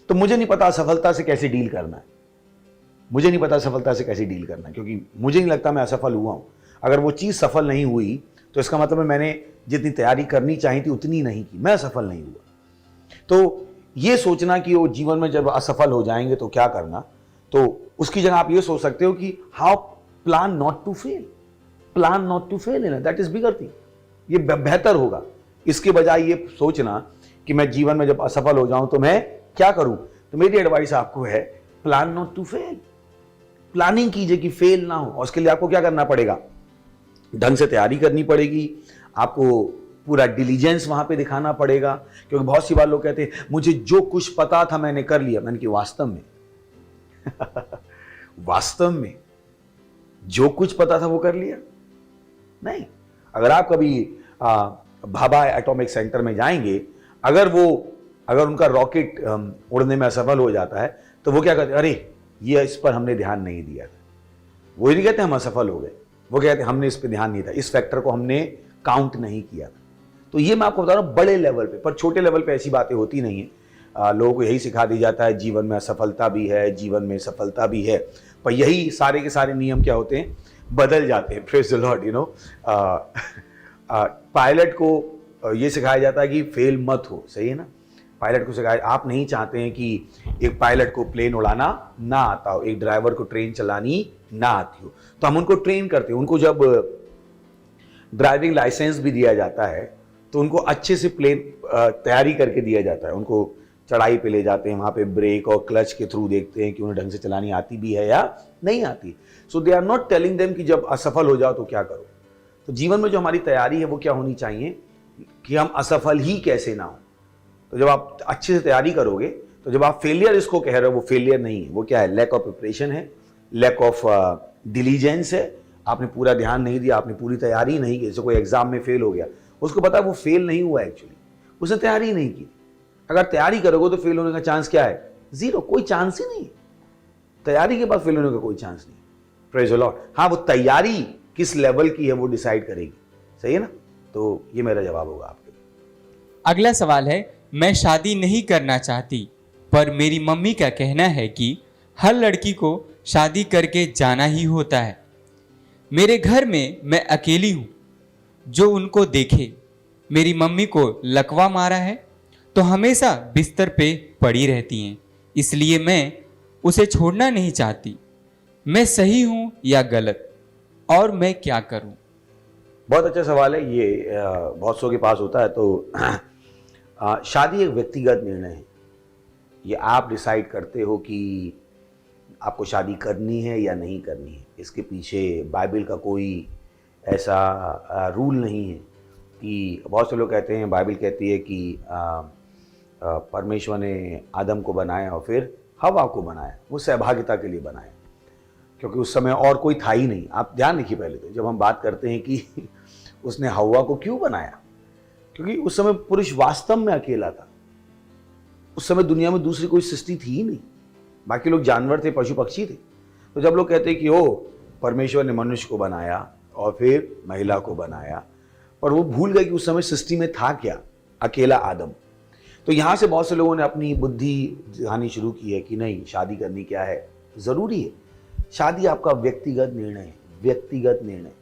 तो मुझे नहीं पता असफलता से कैसे डील करना है, मुझे नहीं पता असफलता से कैसे डील करना है, क्योंकि मुझे नहीं लगता मैं असफल हुआ हूं। अगर वो चीज सफल नहीं हुई तो इसका मतलब है मैंने जितनी तैयारी करनी चाहिए थी उतनी नहीं की, मैं असफल नहीं हुआ। तो ये सोचना कि वो जीवन में जब असफल हो जाएंगे तो क्या करना, तो उसकी जगह आप ये सोच सकते हो कि how plan not to fail, plan not to fail in that is bigger thing. ये बेहतर होगा इसके बजाय ये सोचना कि मैं जीवन में जब असफल हो जाऊं तो मैं क्या करूं। तो मेरी एडवाइस आपको है plan not to fail. Planning कीजिए कि फेल ना हो, और उसके लिए आपको क्या करना पड़ेगा, ढंग से तैयारी करनी पड़ेगी, आपको पूरा डिलीजेंस वहां पे दिखाना पड़ेगा। क्योंकि बहुत सी बार लोग कहते हैं मुझे जो कुछ पता था मैंने कर लिया। मैंने कि वास्तव में वास्तव में जो कुछ पता था वो कर लिया नहीं। अगर आप कभी भाभा एटॉमिक सेंटर में जाएंगे, अगर उनका रॉकेट उड़ने में असफल हो जाता है तो वो क्या कहते हैं, अरे ये इस पर हमने ध्यान नहीं दिया था। वो नहीं कहते हम असफल हो गए, वो कहते हैं हमने इस पर ध्यान नहीं था, इस फैक्टर को हमने काउंट नहीं किया था। तो ये मैं आपको बता रहा हूं बड़े लेवल पे, पर छोटे लेवल पे ऐसी बातें होती नहीं है। लोगों को यही सिखा दी जाता है जीवन में असफलता भी है, जीवन में सफलता भी है, पर यही सारे के सारे नियम क्या होते हैं, बदल जाते हैं। Praise the Lord. पायलट को ये सिखाया जाता है कि फेल मत हो, सही है ना। पायलट को सिखाया, आप नहीं चाहते हैं कि एक पायलट को प्लेन उड़ाना ना आता हो, एक ड्राइवर को ट्रेन चलानी ना आती हो, तो हम उनको ट्रेन करते हैं। उनको जब ड्राइविंग लाइसेंस भी दिया जाता है तो उनको अच्छे से प्लेन तैयारी करके दिया जाता है। उनको चढ़ाई पे ले जाते हैं, वहां पे ब्रेक और क्लच के थ्रू देखते हैं कि उन्हें ढंग से चलानी आती भी है या नहीं आती। So they are not telling them कि जब असफल हो जाओ तो क्या करो। तो जीवन में जो हमारी तैयारी है वो क्या होनी चाहिए कि हम असफल ही कैसे ना हो। तो जब आप अच्छे से तैयारी करोगे तो जब आप फेलियर इसको कह रहे हो, वो फेलियर नहीं है, वो क्या है, लैक ऑफ प्रिपरेशन है, लैक ऑफ डिलीजेंस है। आपने पूरा ध्यान नहीं दिया, आपने पूरी तैयारी नहीं की। जैसे कोई एग्जाम में फेल हो गया, उसको पता है वो फेल नहीं हुआ, एक्चुअली उसने तैयारी नहीं की। अगर तैयारी करोगे तो फेल होने का चांस क्या है, जीरो, कोई चांस ही नहीं। तैयारी के बाद फेल होने का कोई चांस नहीं। Praise the Lord. हाँ, वो तैयारी किस लेवल की है वो डिसाइड करेगी, सही है ना। तो ये मेरा जवाब होगा आपके लिए। अगला सवाल है, मैं शादी नहीं करना चाहती पर मेरी मम्मी का कहना है कि हर लड़की को शादी करके जाना ही होता है। मेरे घर में मैं अकेली हूँ जो उनको देखे। मेरी मम्मी को लकवा मारा है तो हमेशा बिस्तर पे पड़ी रहती हैं, इसलिए मैं उसे छोड़ना नहीं चाहती। मैं सही हूँ या गलत, और मैं क्या करूँ? बहुत अच्छा सवाल है ये, बहुत सौ के पास होता है। तो शादी एक व्यक्तिगत निर्णय है। ये आप डिसाइड करते हो कि आपको शादी करनी है या नहीं करनी है। इसके पीछे बाइबल का कोई ऐसा रूल नहीं है कि बहुत से लोग कहते हैं, बाइबल कहती है कि परमेश्वर ने आदम को बनाया और फिर हवा को बनाया, वो सहभागिता के लिए बनाया, क्योंकि उस समय और कोई था ही नहीं। आप ध्यान रखिए, पहले तो जब हम बात करते हैं कि उसने हवा को क्यों बनाया, क्योंकि उस समय पुरुष वास्तव में अकेला था। उस समय दुनिया में दूसरी कोई सृष्टि थी ही नहीं, बाकी लोग जानवर थे, पशु पक्षी थे। तो जब लोग कहते हैं कि ओ परमेश्वर ने मनुष्य को बनाया और फिर महिला को बनाया, पर वो भूल गए कि उस समय सृष्टि में था क्या, अकेला आदम। तो यहां से बहुत से लोगों ने अपनी बुद्धि दिखानी शुरू की है कि नहीं, शादी करनी क्या है, जरूरी है। शादी आपका व्यक्तिगत निर्णय है, व्यक्तिगत निर्णय।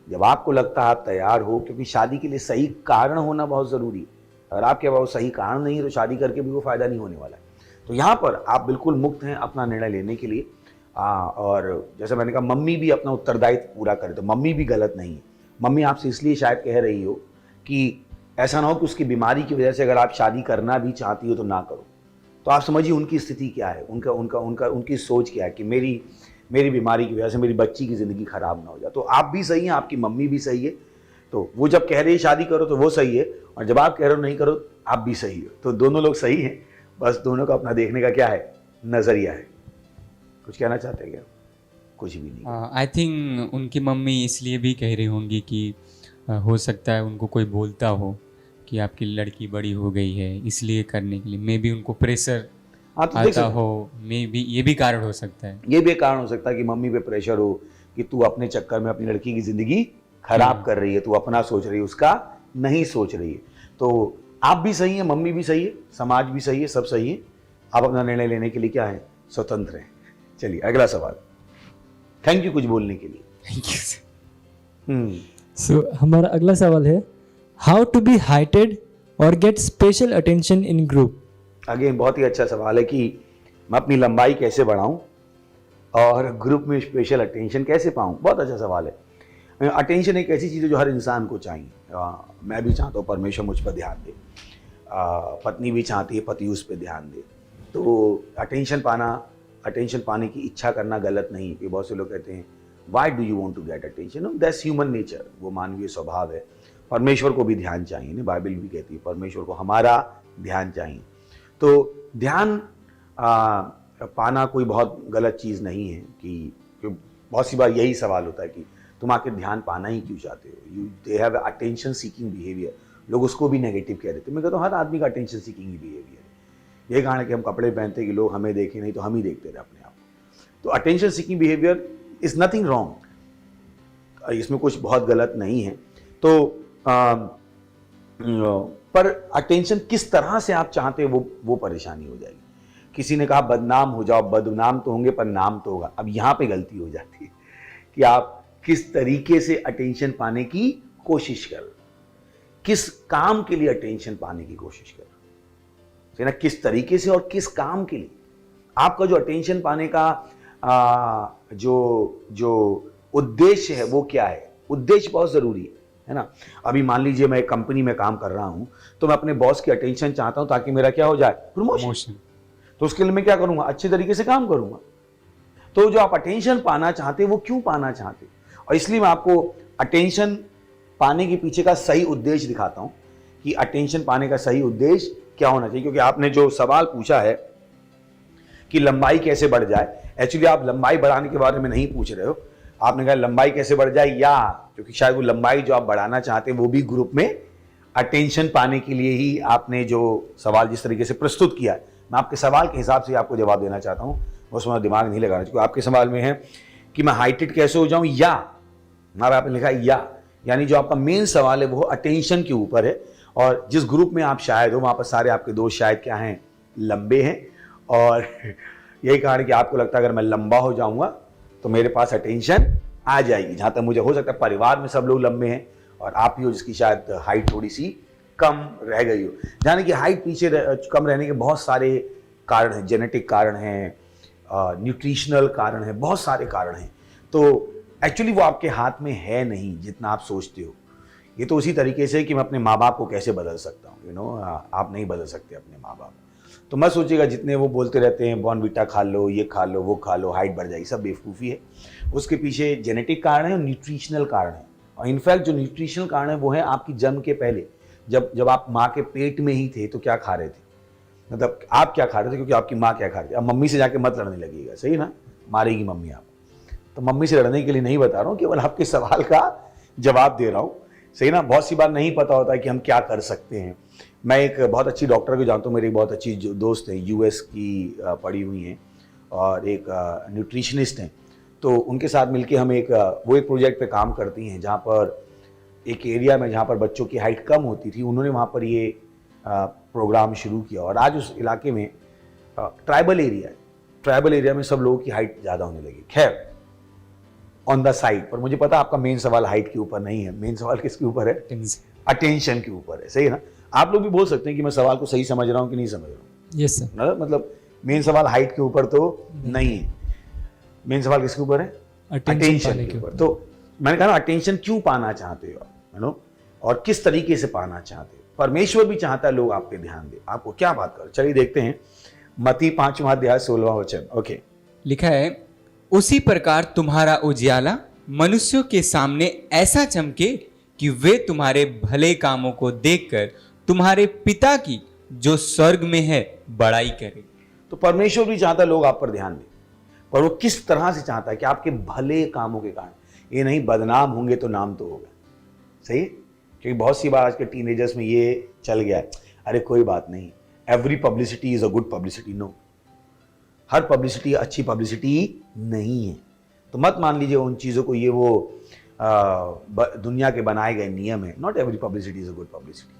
जब आपको लगता है आप तैयार हो, क्योंकि शादी के लिए सही कारण होना बहुत ज़रूरी है। अगर आपके पास सही कारण नहीं है तो शादी करके भी वो फ़ायदा नहीं होने वाला है। तो यहाँ पर आप बिल्कुल मुक्त हैं अपना निर्णय लेने के लिए। और जैसे मैंने कहा, मम्मी भी अपना उत्तरदायित्व पूरा करे, तो मम्मी भी गलत नहीं है। मम्मी आपसे इसलिए शायद कह रही हो कि ऐसा ना हो कि उसकी बीमारी की वजह से अगर आप शादी करना भी चाहती हो तो ना करो। तो आप समझिए उनकी स्थिति क्या है, उनकी सोच क्या है कि मेरी बीमारी की वजह से मेरी बच्ची की ज़िंदगी ख़राब ना हो जाए। तो आप भी सही हैं, आपकी मम्मी भी सही है। तो वो जब कह रही है शादी करो तो वो सही है, और जब आप कह रहे हो नहीं करो आप भी सही हो। तो दोनों लोग सही हैं, बस दोनों का अपना देखने का क्या है, नज़रिया है। कुछ कहना चाहते हैं क्या? कुछ भी नहीं। आई थिंक उनकी मम्मी इसलिए भी कह रही होंगी कि हो सकता है उनको कोई बोलता हो कि आपकी लड़की बड़ी हो गई है, इसलिए करने के लिए मे बी उनको प्रेशर आता हो। मे बी ये भी कारण हो सकता है। ये भी कारण हो सकता है कि मम्मी पे प्रेशर हो कि तू अपने चक्कर में अपनी लड़की की ज़िंदगी खराब कर रही है, तू अपना सोच रही है, उसका नहीं सोच रही है। तो आप भी सही हैं, मम्मी भी सही है, समाज भी सही है, सब सही है। आप अपना निर्णय लेने के लिए क्या है, स्वतंत्र हैं। चलिए अगला सवाल। थैंक यू कुछ बोलने के लिए। Thank you. सो हमारा अगला सवाल है, हाउ टू बी हाइटेड और gate special attention in group. Again बहुत ही अच्छा सवाल है कि मैं अपनी लंबाई कैसे बढ़ाऊं और ग्रुप में स्पेशल अटेंशन कैसे पाऊं। बहुत अच्छा सवाल है। अटेंशन एक ऐसी चीज़ है जो हर इंसान को चाहिए। मैं भी चाहता हूँ परमेश्वर मुझ पर ध्यान दे, पत्नी भी चाहती है पति उस पर ध्यान दे। तो अटेंशन पाने की इच्छा करना गलत नहीं है। बहुत से लोग कहते हैं why do you want to get attention, that's human nature, वो मानवीय स्वभाव है। परमेश्वर को भी ध्यान चाहिए ना, बाइबल भी कहती है परमेश्वर को हमारा ध्यान चाहिए। तो ध्यान पाना कोई बहुत गलत चीज़ नहीं है कि बहुत सी बार यही सवाल होता है कि तुम आखिर ध्यान पाना ही क्यों चाहते हो। They have attention seeking behaviour, लोग उसको भी नेगेटिव कह देते हैं। मैं कहता हूँ हर आदमी का अटेंशन सीकिंग ही बिहेवियर है। यही कारण है कि हम कपड़े पहनते कि लोग हमें देखें, नहीं तो हम ही देखते रहे अपने आप को। तो attention seeking behaviour is nothing wrong, इसमें कुछ बहुत गलत नहीं है। तो पर अटेंशन किस तरह से आप चाहते हो वो परेशानी हो जाएगी। किसी ने कहा बदनाम हो जाओ, बदनाम तो होंगे पर नाम तो होगा। अब यहाँ पे गलती हो जाती है कि आप किस तरीके से अटेंशन पाने की कोशिश कर, किस काम के लिए अटेंशन पाने की कोशिश कर, ना किस तरीके से और किस काम के लिए। आपका जो अटेंशन पाने का जो उद्देश्य है वो क्या है। उद्देश्य बहुत ज़रूरी है ना। अभी मान लीजिए मैं एक कंपनी में काम कर रहा हूं, तो मैं अपने बॉस की अटेंशन चाहता हूं ताकि मेरा क्या हो जाए, प्रमोशन। तो उसके लिए मैं क्या करूंगा, अच्छे तरीके से काम करूंगा। तो जो आप अटेंशन पाना चाहते हैं वो क्यों पाना चाहते हैं, और इसलिए मैं आपको अटेंशन पाने के पीछे का सही उद्देश्य दिखाता हूं कि अटेंशन पाने का सही उद्देश्य क्या होना चाहिए। क्योंकि आपने जो सवाल पूछा है कि लंबाई कैसे बढ़ जाए, एक्चुअली आप लंबाई बढ़ाने के बारे में नहीं पूछ रहे हो। आपने कहा लंबाई कैसे बढ़ जाए, या क्योंकि शायद वो लंबाई जो आप बढ़ाना चाहते हैं वो भी ग्रुप में अटेंशन पाने के लिए ही आपने जो सवाल जिस तरीके से प्रस्तुत किया है, मैं आपके सवाल के हिसाब से आपको जवाब देना चाहता हूँ। उसमें दिमाग नहीं लगाना चाहिए। आपके सवाल में है कि मैं हाइटेड कैसे हो जाऊँ, या हमारा आपने लिखा यानी जो आपका मेन सवाल है वो अटेंशन के ऊपर है। और जिस ग्रुप में आप शायद हो वहाँ पर सारे आपके दोस्त शायद क्या हैं, लंबे हैं। और यही कारण कि आपको लगता है अगर मैं लंबा हो जाऊंगा तो मेरे पास अटेंशन आ जाएगी। जहाँ तक मुझे हो सकता है परिवार में सब लोग लंबे हैं और आप ही हो जिसकी शायद हाइट थोड़ी सी कम रह गई हो। जाने कि हाइट पीछे कम रहने के बहुत सारे कारण हैं, जेनेटिक कारण हैं, न्यूट्रिशनल कारण हैं, बहुत सारे कारण हैं। तो एक्चुअली वो आपके हाथ में है नहीं जितना आप सोचते हो। ये तो उसी तरीके से कि मैं अपने माँ बाप को कैसे बदल सकता हूँ, आप नहीं बदल सकते अपने माँ बाप। तो मैं सोचिएगा जितने वो बोलते रहते हैं बॉर्नविटा खा लो, ये खा लो, वो खा लो, हाइट बढ़ जाएगी, सब बेवकूफ़ी है। उसके पीछे जेनेटिक कारण है और न्यूट्रिशनल कारण है। और इनफैक्ट जो न्यूट्रिशनल कारण है वो है आपकी जन्म के पहले, जब आप माँ के पेट में ही थे तो क्या खा रहे थे, मतलब आप क्या खा रहे थे, क्योंकि आपकी माँ क्या खा रही थी। अब मम्मी से जाके मत लड़ने लगेगा, सही ना, मारेगी मम्मी आप। तो मम्मी से लड़ने के लिए नहीं बता रहा हूँ, केवल आपके सवाल का जवाब दे रहा हूँ, सही ना। बहुत सी बार नहीं पता होता है कि हम क्या कर सकते हैं। मैं एक बहुत अच्छी डॉक्टर को जानता हूँ, मेरी बहुत अच्छी जो दोस्त है यूएस की पढ़ी हुई हैं और एक न्यूट्रिशनिस्ट हैं। तो उनके साथ मिलके हम एक प्रोजेक्ट पे काम करती हैं जहाँ पर एक एरिया में जहाँ पर बच्चों की हाइट कम होती थी, उन्होंने वहाँ पर ये प्रोग्राम शुरू किया। और आज उस इलाके में ट्राइबल एरिया है, ट्राइबल एरिया में सब लोगों की हाइट ज्यादा होने लगी। खैर, ऑन द साइड, पर मुझे पता आपका मेन सवाल हाइट के ऊपर नहीं है, मेन सवाल किसके ऊपर है? अटेंशन के ऊपर है, सही है ना? आप लोग भी बोल सकते हैं कि मैं सवाल को सही समझ रहा हूं कि नहीं समझ रहा हूं। Yes sir. मतलब मेन सवाल हाइट के ऊपर तो नहीं है, मेन सवाल किसके ऊपर है? अटेंशन के ऊपर। तो मैंने कहा ना, अटेंशन क्यों पाना चाहते हो आप, और किस तरीके से पाना चाहते हो? परमेश्वर भी चाहता है लोग आप पे ध्यान दे। आपको क्या बात करो, चलिए देखते हैं मत्ती 5वां अध्याय 16वां वचन। ओके, लिखा है, उसी प्रकार तुम्हारा उजियाला मनुष्यों के सामने ऐसा चमके कि वे तुम्हारे भले कामों को देखकर तुम्हारे पिता की जो स्वर्ग में है बड़ाई करे। तो परमेश्वर भी चाहता है लोग आप पर ध्यान दें, पर वो किस तरह से चाहता है? कि आपके भले कामों के कारण। ये नहीं बदनाम होंगे तो नाम तो होगा, सही है? क्योंकि बहुत सी बार आज के टीनेजर्स में ये चल गया है, अरे कोई बात नहीं, every publicity is a good publicity. No, हर पब्लिसिटी अच्छी पब्लिसिटी नहीं है। तो मत मान लीजिए उन चीज़ों को, ये वो दुनिया के बनाए गए नियम है। Not every publicity is a good publicity.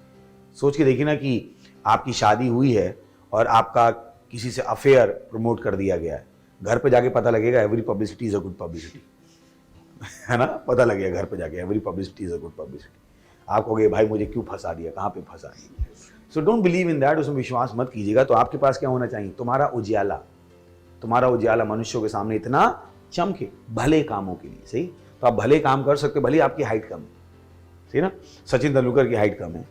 सोच के देखिए ना कि आपकी शादी हुई है और आपका किसी से अफेयर प्रमोट कर दिया गया है, घर पे जाके पता लगेगा every publicity is a good publicity, है ना? पता लगेगा घर पे जाके every publicity is a good publicity. आप कहोगे भाई मुझे क्यों फंसा दिया, कहाँ पे फंसा दिया? So don't believe in that, उसमें विश्वास मत कीजिएगा। तो आपके पास क्या होना चाहिए? तुम्हारा उजियाला, तुम्हारा उजियाला मनुष्यों के सामने इतना चमके भले कामों के लिए, सही? तो आप भले काम कर सकते हो, भले आपकी हाइट कम है, सही ना? सचिन तेंदुलकर की हाइट कम है,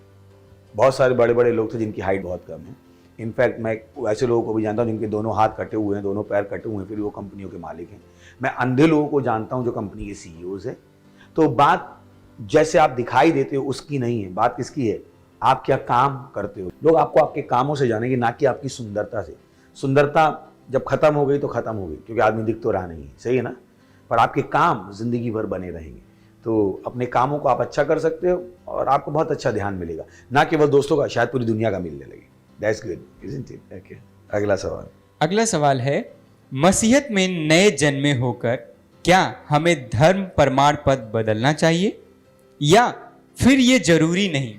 बहुत सारे बड़े बड़े लोग थे जिनकी हाइट बहुत कम है। इनफैक्ट मैं ऐसे लोगों को भी जानता हूँ जिनके दोनों हाथ कटे हुए हैं, दोनों पैर कटे हुए हैं, फिर वो कंपनियों के मालिक हैं। मैं अंधे लोगों को जानता हूँ जो कंपनी के सीईओज है। तो बात जैसे आप दिखाई देते हो उसकी नहीं है, बात किसकी है? आप क्या काम करते हो। लोग आपको आपके कामों से जानेंगे, ना कि आपकी सुंदरता से। सुंदरता जब खत्म हो गई तो खत्म हो गई, क्योंकि आदमी दिख तो रहा नहीं है, सही है ना? पर आपके काम जिंदगी भर बने रहेंगे। तो अपने कामों को आप अच्छा कर सकते हो और आपको बहुत अच्छा ध्यान मिलेगा, ना केवल दोस्तों का, शायद पूरी दुनिया का मिलने लगे। That's good, isn't it? Okay, अगला सवाल। अगला सवाल है, मसीहत में नए जन्मे होकर क्या हमें धर्म प्रमाण पत्र बदलना चाहिए या फिर ये जरूरी नहीं?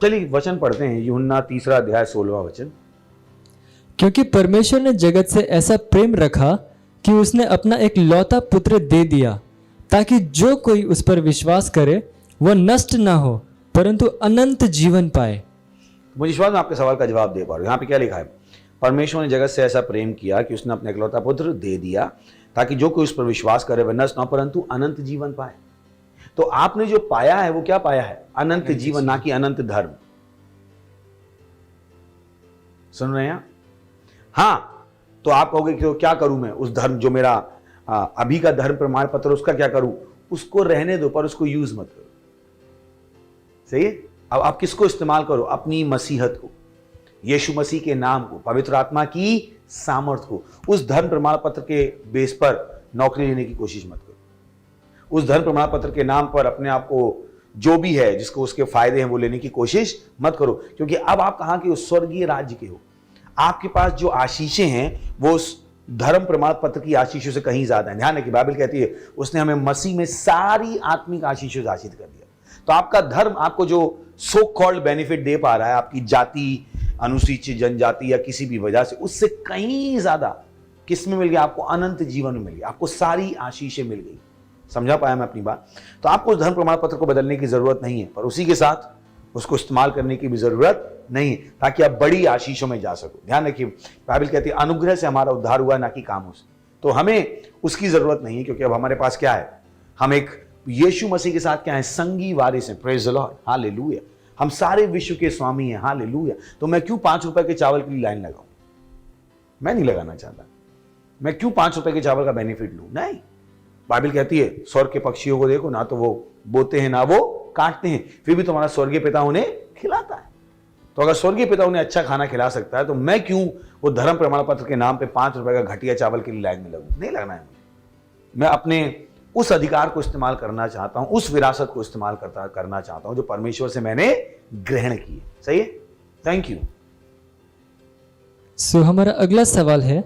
चलिए वचन पढ़ते हैं, यूहन्ना 3 अध्याय 16वां वचन। क्योंकि परमेश्वर ने जगत से ऐसा प्रेम रखा कि उसने अपना एक लौता पुत्र दे दिया, ताकि जो कोई उस पर विश्वास करे वह नष्ट ना हो परंतु अनंत जीवन पाए। मुझे विश्वास मैं आपके सवाल का जवाब दे पा रहा हूं। यहाँ पे क्या लिखा है? परमेश्वर ने जगत से ऐसा प्रेम किया कि उसने अपना इकलौता पुत्र दे दिया, ताकि जो कोई उस पर विश्वास करे वह नष्ट ना हो परंतु अनंत जीवन पाए। तो आपने जो पाया है वो क्या पाया है? अनंत जीवन, ना कि अनंत धर्म। सुन रहे हैं? हाँ, तो आप कहोगे कि क्या करूं मैं? उस धर्म जो मेरा अभी का धर्म प्रमाण पत्र, उसका क्या करूं? उसको रहने दो, पर उसको यूज मत करो, सही है? अब आप किसको इस्तेमाल करो? अपनी मसीहत को, यीशु मसीह के नाम को, पवित्र आत्मा की सामर्थ्य को। उस धर्म प्रमाण पत्र के बेस पर नौकरी लेने की कोशिश मत करो। उस धर्म प्रमाण पत्र के नाम पर अपने आप को जो भी है, जिसको उसके फायदे हैं, वो लेने की कोशिश मत करो, क्योंकि अब आप कहां के? उस स्वर्गीय राज्य के हो। आपके पास जो आशीषें हैं वो उस धर्म प्रमाण पत्र की आशीषों से कहीं ज्यादा है। ध्यान रखिए, बाइबल कहती है उसने हमें मसीह में सारी आत्मिक आशीषों से आशीष कर दिया। तो आपका धर्म आपको जो सो कॉल्ड बेनिफिट दे पा रहा है, आपकी जाति, अनुसूचित जनजाति या किसी भी वजह से, उससे कहीं ज्यादा किस में मिल गया? आपको अनंत जीवन में मिल गया, आपको सारी आशीषें मिल गई। समझा पाया मैं अपनी बात? तो आपको उस धर्म प्रमाण पत्र को बदलने की जरूरत नहीं है, पर उसी के साथ उसको इस्तेमाल करने की भी जरूरत नहीं है, ताकि आप बड़ी आशीषों में जा सको। ध्यान रखिए, बाइबल कहती है अनुग्रह से हमारा उद्धार हुआ, ना कि कामों से। तो हमें उसकी जरूरत नहीं है, क्योंकि अब हमारे पास क्या है? हम एक यीशु मसीह के साथ क्या है? संगी वारिस हैं। Praise the Lord, hallelujah. हम सारे विश्व के स्वामी हैं, हालेलुया। तो मैं क्यों 5 रुपए के चावल के लिए लाइन लगाऊं? मैं नहीं लगाना चाहता। मैं क्यों 5 रुपए के चावल का बेनिफिट लूं? नहीं। बाइबल कहती है स्वर्ग के पक्षियों को देखो, ना तो वो बोते हैं ना वो काटते हैं, फिर भी तुम्हारा स्वर्गीय पिता उन्हें खिलाता है। तो अगर स्वर्गीय पिता उन्हें अच्छा खाना खिला सकता है, तो मैं क्यों वो धर्म प्रमाण पत्र के नाम पे 5 रुपए का घटिया चावल के लिए लाइन में लगूं? नहीं लगना है मुझे। मैं अपने उस अधिकार को इस्तेमाल करना चाहता हूं, उस विरासत को इस्तेमाल करना चाहता हूं जो परमेश्वर से मैंने ग्रहण की है। सही है? Thank you. सो हमारा अगला सवाल है,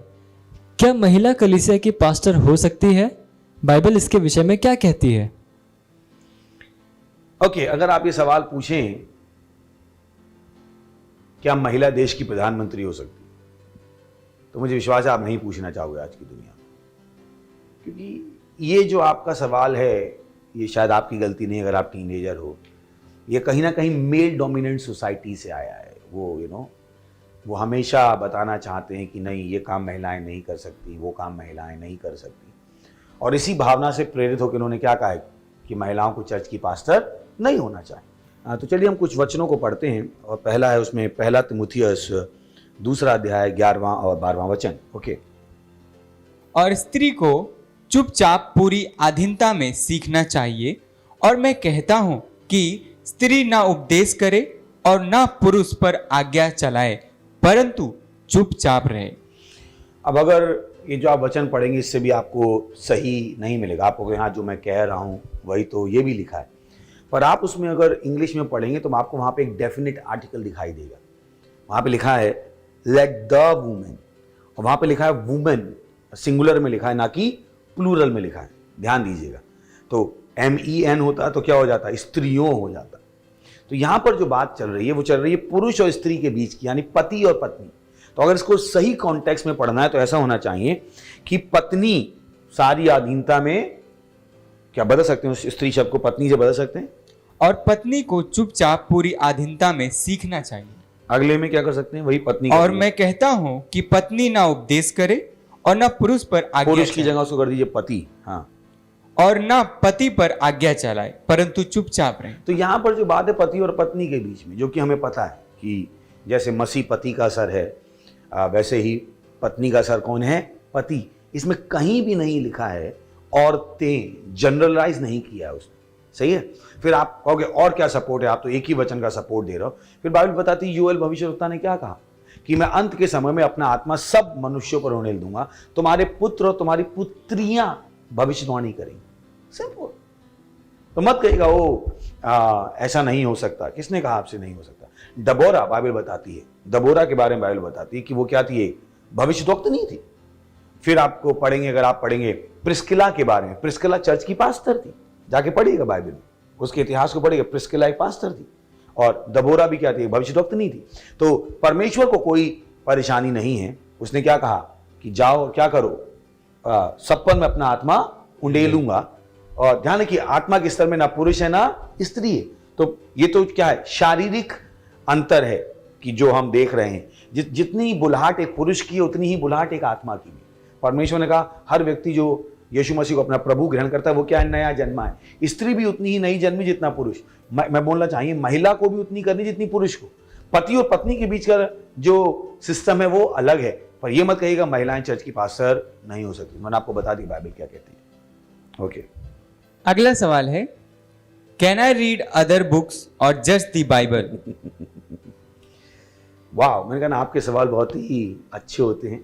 क्या महिला कलीसिया की पास्टर हो सकती है? बाइबल इसके विषय में क्या कहती है? ओके, अगर आप ये सवाल पूछें क्या महिला देश की प्रधानमंत्री हो सकती है, तो मुझे विश्वास है आप नहीं पूछना चाहोगे आज की दुनिया में, क्योंकि ये जो आपका सवाल है ये शायद आपकी गलती नहीं, अगर आप टीनेजर हो, ये कहीं ना कहीं मेल डोमिनेंट सोसाइटी से आया है। वो वो हमेशा बताना चाहते हैं कि नहीं, ये काम महिलाएं नहीं कर सकती, वो काम महिलाएं नहीं कर सकती, और इसी भावना से प्रेरित होकर उन्होंने क्या कहा है कि महिलाओं को चर्च की पास्टर नहीं होना चाहिए। तो चलिए हम कुछ वचनों को पढ़ते हैं, और पहला है उसमें 1 तिमुथियुस 2 अध्याय 11वां और 12वां वचन। ओके। और स्त्री को चुपचाप पूरी अधीनता में सीखना चाहिए, और मैं कहता हूं कि स्त्री ना उपदेश करे और ना पुरुष पर आज्ञा चलाए, परंतु चुपचाप रहे। अब अगर ये जो आप वचन पढ़ेंगे इससे भी आपको सही नहीं मिलेगा, आपको यहाँ जो मैं कह रहा हूँ वही तो ये भी लिखा है, पर आप उसमें अगर इंग्लिश में पढ़ेंगे तो आपको वहाँ पे एक डेफिनेट आर्टिकल दिखाई देगा। वहाँ पे लिखा है लेट द वुमेन, और वहाँ पे लिखा है वुमेन सिंगुलर में लिखा है, ना कि प्लूरल में लिखा है। ध्यान दीजिएगा, तो MEN होता तो क्या हो जाता, स्त्रियों हो जाता। तो यहाँ पर जो बात चल रही है वो चल रही है पुरुष और स्त्री के बीच की, यानी पति और पत्नी। तो अगर इसको सही कॉन्टेक्स्ट में पढ़ना है तो ऐसा होना चाहिए कि पत्नी सारी अधीनता में, क्या बदल सकते हैं उस स्त्री शब्द को पत्नी से बदल सकते हैं, और पत्नी को चुपचाप पूरी अधीनता में सीखना चाहिए। अगले में क्या कर सकते हैं, वही पत्नी। और मैं कहता हूं कि पत्नी ना उपदेश करे और ना पुरुष पर आज्ञा, पुरुष की जगह उसको कर दीजिए पति, हाँ, और ना पति पर आज्ञा चलाए, परंतु चुपचाप रहे। तो यहां पर जो बात है पति और पत्नी के बीच में, जो कि हमें पता है कि जैसे मसीह पति का सर है, वैसे ही पत्नी का सर कौन है, पति। इसमें कहीं भी नहीं लिखा है औरतें, जनरलाइज नहीं किया है उसने, सही है। फिर आप कहोगे और क्या सपोर्ट है, आप तो एक ही वचन का सपोर्ट दे रहे हो। फिर बाइबल बताती है, योएल भविष्यवक्ता ने क्या कहा कि मैं अंत के समय में अपना आत्मा सब मनुष्यों पर होने दूंगा, तुम्हारे पुत्र और तुम्हारी पुत्रियां भविष्यवाणी करेंगी। सिंपल। तो मत कहिएगा वो ऐसा नहीं हो सकता, किसने कहा आपसे नहीं हो सकता। दबोरा बाइबल बताती है, दबोरा के बारे में बाइबल बताती है कि वो क्या थी, भविष्यद्वक्ता नहीं थी। फिर आपको पढ़ेंगे, अगर आप पढ़ेंगे प्रिस्किला के बारे में, प्रिस्किला चर्च की पास्टर थी, जाके पढ़िएगा बाइबल में, उसके इतिहास को पढ़िएगा। प्रिस्किला एक पास्टर थी और दबोरा भी क्या थी, भविष्यद्वक्ता नहीं थी। तो परमेश्वर को कोई परेशानी नहीं है, उसने क्या कहा कि जाओ क्या करो, सपन में अपना आत्मा उंडेलूंगा। और ध्यान रखिए, आत्मा के स्तर में ना पुरुष है ना स्त्री है। तो ये तो क्या है, शारीरिक अंतर है कि जो हम देख रहे हैं, जितनी बुलाहट एक पुरुष की है उतनी ही बुलाहट एक आत्मा की भी। परमेश्वर ने कहा हर व्यक्ति जो यीशु मसीह को अपना प्रभु ग्रहण करता है वो क्या है, नया जन्मा है। स्त्री भी उतनी ही नई जन्मी जितना पुरुष। मैं बोलना चाहिए महिला को भी उतनी करनी जितनी पुरुष को। पति और पत्नी के बीच का जो सिस्टम है वो अलग है, पर यह मत कहिएगा महिलाएं चर्च की पास्टर नहीं हो सकती। मैंने आपको बता दी बाइबल क्या कहती है। ओके। अगला सवाल है, can I read other books और जस्ट द बाइबल? वाह, मैंने कहा ना आपके सवाल बहुत ही अच्छे होते हैं।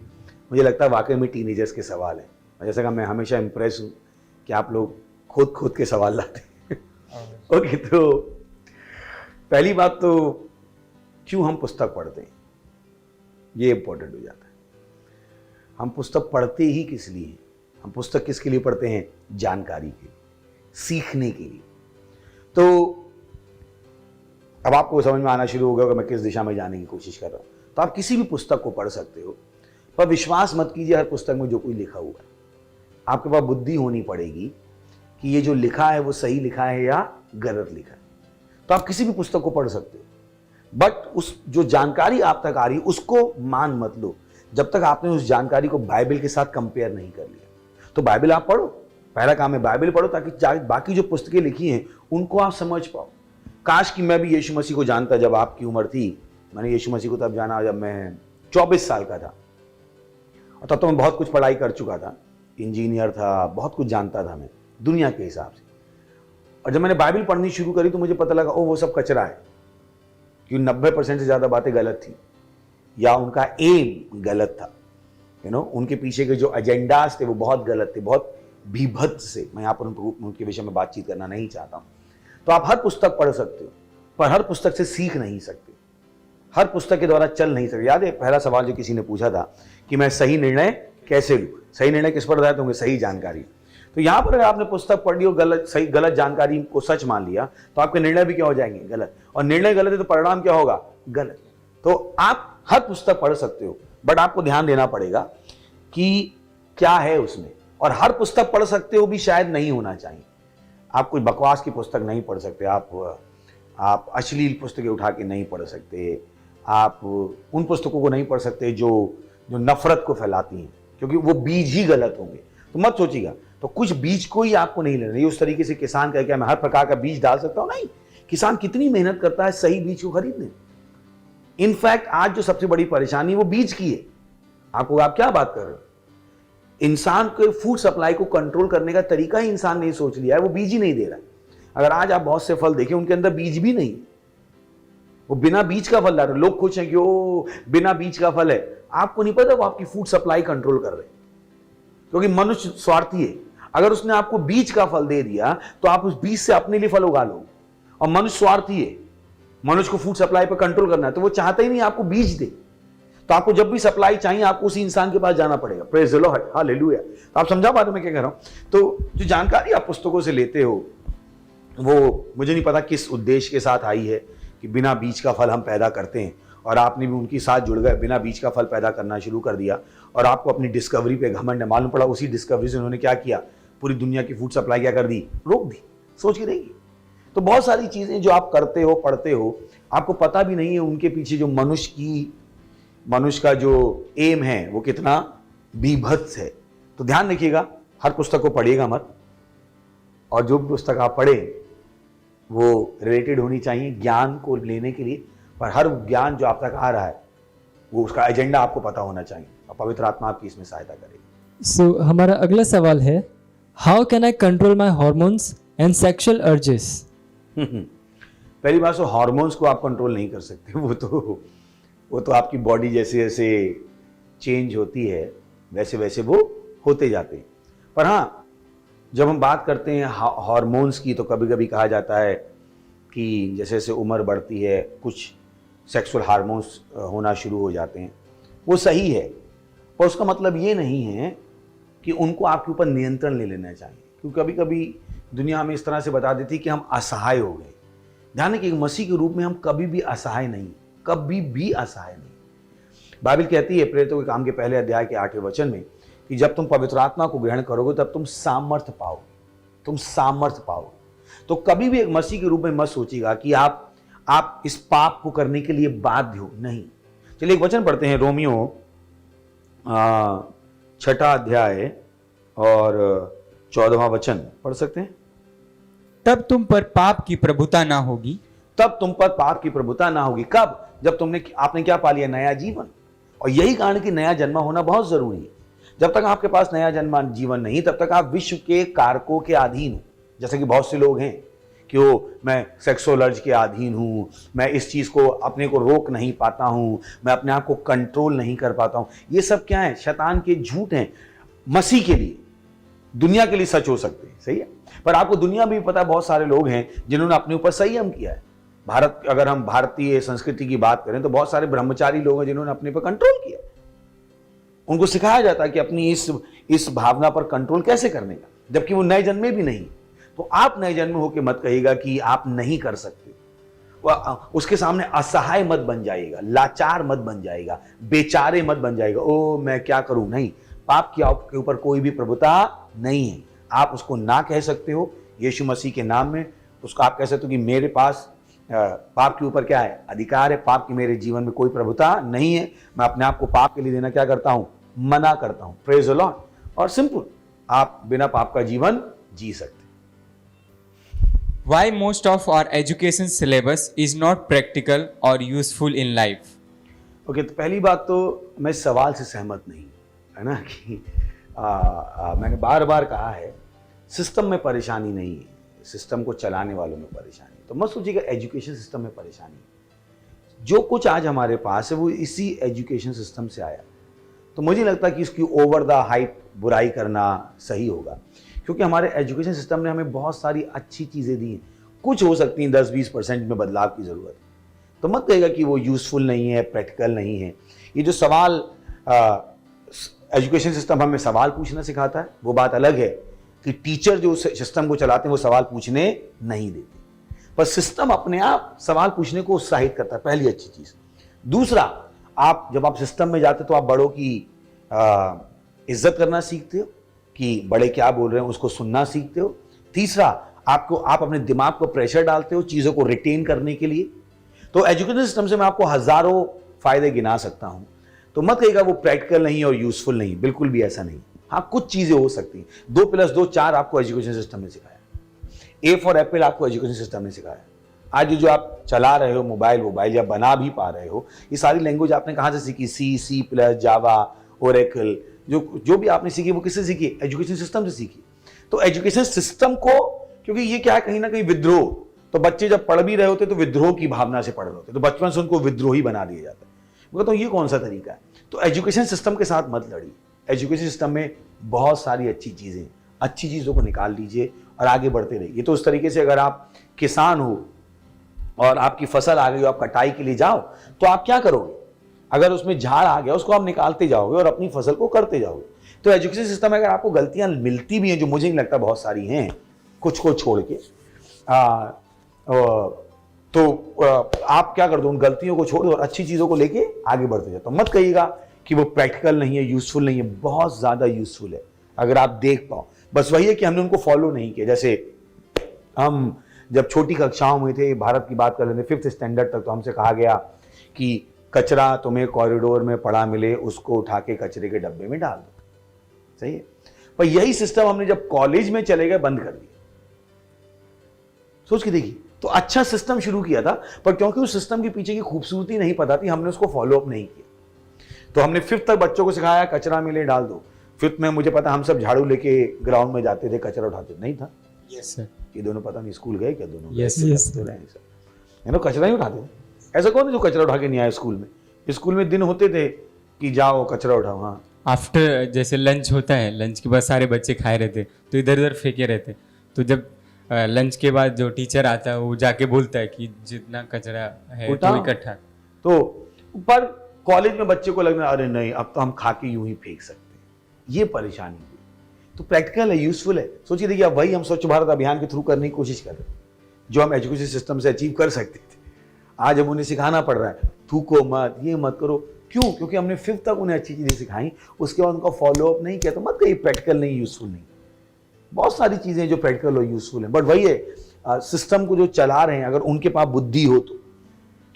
मुझे लगता है वाकई में टीनेजर्स के सवाल हैं। जैसा कि मैं हमेशा इम्प्रेस हूँ कि आप लोग खुद के सवाल लाते हैं। ओके, तो पहली बात तो क्यों हम पुस्तक पढ़ते हैं, ये इंपॉर्टेंट हो जाता है। हम पुस्तक पढ़ते ही किस लिए, हम पुस्तक किसके लिए पढ़ते हैं, जानकारी के लिए, सीखने के लिए। तो अब आपको समझ में आना शुरू हो गया कि मैं किस दिशा में जाने की कोशिश कर रहा हूं। तो आप किसी भी पुस्तक को पढ़ सकते हो, पर विश्वास मत कीजिए हर पुस्तक में जो कोई लिखा हुआ है। आपके पास बुद्धि होनी पड़ेगी कि ये जो लिखा है वो सही लिखा है या गलत लिखा है। तो आप किसी भी पुस्तक को पढ़ सकते हो, बट उस जो जानकारी आप तक आ रही है उसको मान मत लो जब तक आपने उस जानकारी को बाइबल के साथ कंपेयर नहीं कर लिया। तो बाइबल आप पढ़ो, पहला काम है बाइबल पढ़ो, ताकि बाकी जो पुस्तकें लिखी हैं उनको आप समझ पाओ। काश कि मैं भी यीशु मसीह को जानता जब आपकी उम्र थी। मैंने यीशु मसीह को तब जाना जब मैं 24 साल का था, और तब तो मैं बहुत कुछ पढ़ाई कर चुका था, इंजीनियर था, बहुत कुछ जानता था मैं दुनिया के हिसाब से। और जब मैंने बाइबल पढ़नी शुरू करी तो मुझे पता लगा ओ वो सब कचरा है, क्योंकि 90% से ज़्यादा बातें गलत थी या उनका एम गलत था। उनके पीछे के जो एजेंडाज थे वो बहुत गलत थे, बहुत भीभत्स से। मैं यहाँ पर उनके विषय में बातचीत करना नहीं चाहता हूँ। तो आप हर पुस्तक पढ़ सकते हो, पर हर पुस्तक से सीख नहीं सकते, हर पुस्तक के द्वारा चल नहीं सकते। याद है पहला सवाल जो किसी ने पूछा था कि मैं सही निर्णय कैसे लूँ? सही निर्णय किस पर आधारित होंगे? सही जानकारी। तो यहाँ पर अगर आपने पुस्तक पढ़ ली और गलत जानकारी को सच मान लिया तो आपके निर्णय भी क्या हो जाएंगे? गलत। और निर्णय गलत है तो परिणाम क्या होगा? गलत। तो आप हर पुस्तक पढ़ सकते हो, बट आपको ध्यान देना पड़ेगा कि क्या है उसमें। और हर पुस्तक पढ़ सकते हो भी शायद नहीं होना चाहिए। आप कोई बकवास की पुस्तक नहीं पढ़ सकते, आप अश्लील पुस्तकें उठा के नहीं पढ़ सकते, आप उन पुस्तकों को नहीं पढ़ सकते जो नफरत को फैलाती हैं, क्योंकि वो बीज ही गलत होंगे। तो मत सोचिएगा, तो कुछ बीज को ही आपको नहीं लेना। ये उस तरीके से किसान कह के मैं हर प्रकार का बीज डाल सकता हूं, नहीं। किसान कितनी मेहनत करता है सही बीज को खरीदने। इनफैक्ट आज जो सबसे बड़ी परेशानी वो बीज की है। आप क्या बात कर रहे हो? इंसान के फूड सप्लाई को कंट्रोल करने का तरीका ही इंसान ने सोच लिया है, वो बीज ही नहीं दे रहा है। अगर आज आप बहुत से फल देखें, उनके अंदर बीज भी नहीं, वो बिना बीज का फल ला रहे। लोग खुश हैं कि ओ बिना बीज का फल है। आपको नहीं पता वो आपकी फूड सप्लाई कंट्रोल कर रहे हैं, क्योंकि मनुष्य स्वार्थी है। अगर उसने आपको बीज का फल दे दिया तो आप उस बीज से अपने लिए फल उगा लो। और मनुष्य स्वार्थी है, मनुष्य को फूड सप्लाई पर कंट्रोल करना है, तो वो चाहता ही नहीं आपको बीज दे। तो आपको जब भी सप्लाई चाहिए आपको उसी इंसान के पास जाना पड़ेगा। Praise the Lord, hallelujah. तो आप समझा बात मैं क्या कह रहा हूं? तो जो जानकारी आप पुस्तकों से लेते हो वो मुझे नहीं पता किस उद्देश्य के साथ आई है कि बिना बीज का फल हम पैदा करते हैं, और आपने भी उनके साथ जुड़ गए, बिना बीज का फल पैदा करना शुरू कर दिया, और आपको अपनी डिस्कवरी पे घमंड है। मालूम पड़ा उसी डिस्कवरी से उन्होंने क्या किया, पूरी दुनिया की फूड सप्लाई क्या कर दी, रोक दी। सोच के देखिए। तो बहुत सारी चीजें जो आप करते हो, पढ़ते हो, आपको पता भी नहीं है उनके पीछे जो मनुष्य का जो एम है वो कितना बीभत्स है। तो ध्यान रखिएगा, हर पुस्तक को पढ़िएगा मत, और जो भी पुस्तक आप पढ़े वो रिलेटेड होनी चाहिए ज्ञान को लेने के लिए। पर हर ज्ञान जो आप तक आ रहा है वो उसका एजेंडा आपको पता होना चाहिए, और पवित्र आत्मा आपकी इसमें सहायता करेगी। सो हमारा अगला सवाल है, how can I control my hormones and sexual urges? पहली बात तो हार्मोन्स को आप कंट्रोल नहीं कर सकते। वो तो आपकी बॉडी जैसे जैसे चेंज होती है वैसे वैसे वो होते जाते हैं। पर हाँ, जब हम बात करते हैं हार्मोन्स की, तो कभी कभी कहा जाता है कि जैसे जैसे उम्र बढ़ती है कुछ सेक्सुअल हार्मोन्स होना शुरू हो जाते हैं। वो सही है, पर उसका मतलब ये नहीं है कि उनको आपके ऊपर नियंत्रण ले लेना चाहिए, क्योंकि कभी कभी दुनिया हमें इस तरह से बता देती है कि हम असहाय हो गए। ध्यान है कि मसीह के रूप में हम कभी भी असहाय नहीं, कभी भी असहाय नहीं। बाइबल कहती है प्रेरितों के काम के पहले अध्याय के 8वें वचन में कि जब तुम पवित्र आत्मा को ग्रहण करोगे तब तुम सामर्थ्य पाओगे, तुम सामर्थ्य पाओगे। तो कभी भी एक मसीह के रूप में मत सोचिएगा कि आप इस पाप को करने के लिए बाध्य हो, नहीं। चलिए एक वचन पढ़ते हैं, रोमियो 6 अध्याय और 14वां वचन पढ़ सकते हैं। तब तुम पर पाप की प्रभुता ना होगी। तब तुम पर पाप की प्रभुता ना होगी। कब? जब आपने क्या पा लिया, नया जीवन। और यही कारण कि नया जन्म होना बहुत जरूरी है। जब तक आपके पास नया जन्म जीवन नहीं, तब तक आप विश्व के कारकों के अधीन हो। जैसे कि बहुत से लोग हैं कि मैं सेक्सुअल अर्ज के अधीन हूं, मैं इस चीज को अपने को रोक नहीं पाता हूं, मैं अपने आप को कंट्रोल नहीं कर पाता हूं। ये सब क्या है? शैतान के झूठ हैं। मसीह के लिए, दुनिया के लिए सच हो सकते हैं, सही है। पर आपको दुनिया में भी पता है बहुत सारे लोग हैं जिन्होंने अपने ऊपर संयम किया है। अगर हम भारतीय संस्कृति की बात करें तो बहुत सारे ब्रह्मचारी लोग हैं जिन्होंने अपने पर कंट्रोल किया। उनको सिखाया जाता है कि अपनी इस भावना पर कंट्रोल कैसे करने का, जबकि वो नए जन्मे भी नहीं। तो आप नए जन्म होकर मत कहिएगा कि आप नहीं कर सकते। उसके सामने असहाय मत बन जाएगा, लाचार मत बन जाएगा, बेचारे मत बन जाएगा। ओ मैं क्या करूं? नहीं, पाप की आपके ऊपर कोई भी प्रभुता नहीं है। आप उसको ना कह सकते हो यीशु मसीह के नाम में। उसको आप कह सकते हो कि मेरे पास पाप के ऊपर क्या है? अधिकार है। पाप की मेरे जीवन में कोई प्रभुता नहीं है। मैं अपने आप को पाप के लिए देना क्या करता हूं? मना करता हूं। Praise the Lord. और सिंपल, आप बिना पाप का जीवन जी सकते। Why most of our education syllabus is not practical or useful in life? Okay, तो पहली बात तो मैं सवाल से सहमत नहीं, है ना, कि मैंने बार बार कहा है सिस्टम में परेशानी नहीं है, सिस्टम को चलाने वालों में परेशानी। तो मत सोचिएगा एजुकेशन सिस्टम में परेशानी। जो कुछ आज हमारे पास है वो इसी एजुकेशन सिस्टम से आया। तो मुझे लगता है कि इसकी ओवर द हाइप बुराई करना सही होगा, क्योंकि हमारे एजुकेशन सिस्टम ने हमें बहुत सारी अच्छी चीज़ें दी हैं। कुछ हो सकती हैं 10-20% में बदलाव की ज़रूरत है। तो मत कहेगा कि वो यूज़फुल नहीं है, प्रैक्टिकल नहीं है। ये जो सवाल एजुकेशन सिस्टम हमें सवाल पूछना सिखाता है, वो बात अलग है कि टीचर जो सिस्टम को चलाते हैं वो सवाल पूछने नहीं देते। पर सिस्टम अपने आप सवाल पूछने को उत्साहित करता है, पहली अच्छी चीज़। दूसरा, आप जब आप सिस्टम में जाते हो तो आप बड़ों की इज्जत करना सीखते हो कि बड़े क्या बोल रहे हैं उसको सुनना सीखते हो। तीसरा, आप अपने दिमाग को प्रेशर डालते हो चीज़ों को रिटेन करने के लिए। तो एजुकेशन सिस्टम से मैं आपको हज़ारों फायदे गिना सकता हूं। तो मत कहिएगा वो प्रैक्टिकल नहीं और यूजफुल नहीं, बिल्कुल भी ऐसा नहीं। हाँ, कुछ चीज़ें हो सकती हैं। 2+2 4 आपको एजुकेशन सिस्टम ने सिखाया। ए फॉर एप्पल आपको एजुकेशन सिस्टम ने सिखाया। आज जो आप चला रहे हो मोबाइल या बना भी पा रहे हो, ये सारी लैंग्वेज आपने कहाँ से सीखी? C++, जावा, ओरेकल, जो भी आपने सीखी वो किससे सीखी? एजुकेशन सिस्टम से सीखी। तो एजुकेशन सिस्टम को, क्योंकि ये क्या है, कहीं ना कहीं विद्रोह, तो बच्चे जब पढ़ भी रहे होते तो विद्रोह की भावना से पढ़ रहे होते, तो बचपन से उनको विद्रोही बना दिया जाता है। मैं कहता हूं ये कौन सा तरीका है? तो एजुकेशन सिस्टम के साथ मत लड़िए। एजुकेशन सिस्टम में बहुत सारी अच्छी चीजें, अच्छी चीजों को निकाल लीजिए और आगे बढ़ते रहिए। तो उस तरीके से अगर आप किसान हो और आपकी फसल आ गई हो, आप कटाई के लिए जाओ, तो आप क्या करोगे? अगर उसमें झाड़ आ गया उसको आप निकालते जाओगे और अपनी फसल को करते जाओगे। तो एजुकेशन सिस्टम में अगर आपको गलतियां मिलती भी हैं, जो मुझे नहीं लगता बहुत सारी हैं, कुछ को छोड़ के, आप क्या कर दो, उन गलतियों को छोड़ दो और अच्छी चीजों को लेके आगे बढ़ते जाओ। तो मत कहिएगा कि वो प्रैक्टिकल नहीं है, यूजफुल नहीं है, बहुत ज्यादा यूजफुल है अगर आप देख पाओ। बस वही है कि हमने उनको फॉलो नहीं किया। जैसे हम जब छोटी कक्षाओं में थे, भारत की बात कर लेते, 5th स्टैंडर्ड तक, तो हमसे कहा गया कि कचरा तुम्हें कॉरिडोर में पड़ा मिले उसको उठा के कचरे के डब्बे में डाल दो। सही है, पर यही सिस्टम हमने जब कॉलेज में चले गए बंद कर दिया। सोच के देखिए, तो अच्छा सिस्टम शुरू किया था, पर क्योंकि उस सिस्टम के पीछे की खूबसूरती नहीं पता थी, हमने उसको फॉलो अप नहीं किया। तो हमने 5th तक बच्चों को सिखाया कचरा मिले डाल दो। 5th में मुझे पता हम सब झाड़ू लेके ग्राउंड में जाते थे, कचरा उठाते नहीं था। Yes sir. ये दोनों पता नहीं स्कूल गए क्या दोनों? यस सर, कचरा ही उठाते थे। ऐसा कौन है जो कचरा उठा के नहीं आया स्कूल में? स्कूल में दिन होते थे कि जाओ कचरा उठाओ। हाँ, आफ्टर जैसे लंच होता है, लंच के बाद सारे बच्चे खाए रहते तो इधर उधर फेंके रहते। तो जब लंच के बाद जो टीचर आता है वो जाके बोलता है कि जितना कचरा है तो इकट्ठा। तो पर कॉलेज में बच्चे को लगना अरे नहीं अब तो हम खा के यूं ही फेंक सकते हैं, ये परेशानी हुई। तो प्रैक्टिकल है, यूजफुल है। सोचिए देखिए, अब वही हम स्वच्छ भारत अभियान के थ्रू करने की कोशिश कर रहे हैं, जो हम एजुकेशन सिस्टम से अचीव कर सकते थे। आज हम उन्हें सिखाना पड़ रहा है, थूको मत, ये मत करो। क्यों? क्योंकि हमने 5th तक उन्हें अच्छी चीजें सिखाई, उसके बाद उनका फॉलो अप नहीं किया। तो मत कहिए प्रैक्टिकल नहीं, यूजफुल नहीं। बहुत सारी चीजें जो प्रैक्टिकल और यूजफुल हैं, बट वही है सिस्टम को जो चला रहे हैं, अगर उनके पास बुद्धि हो तो,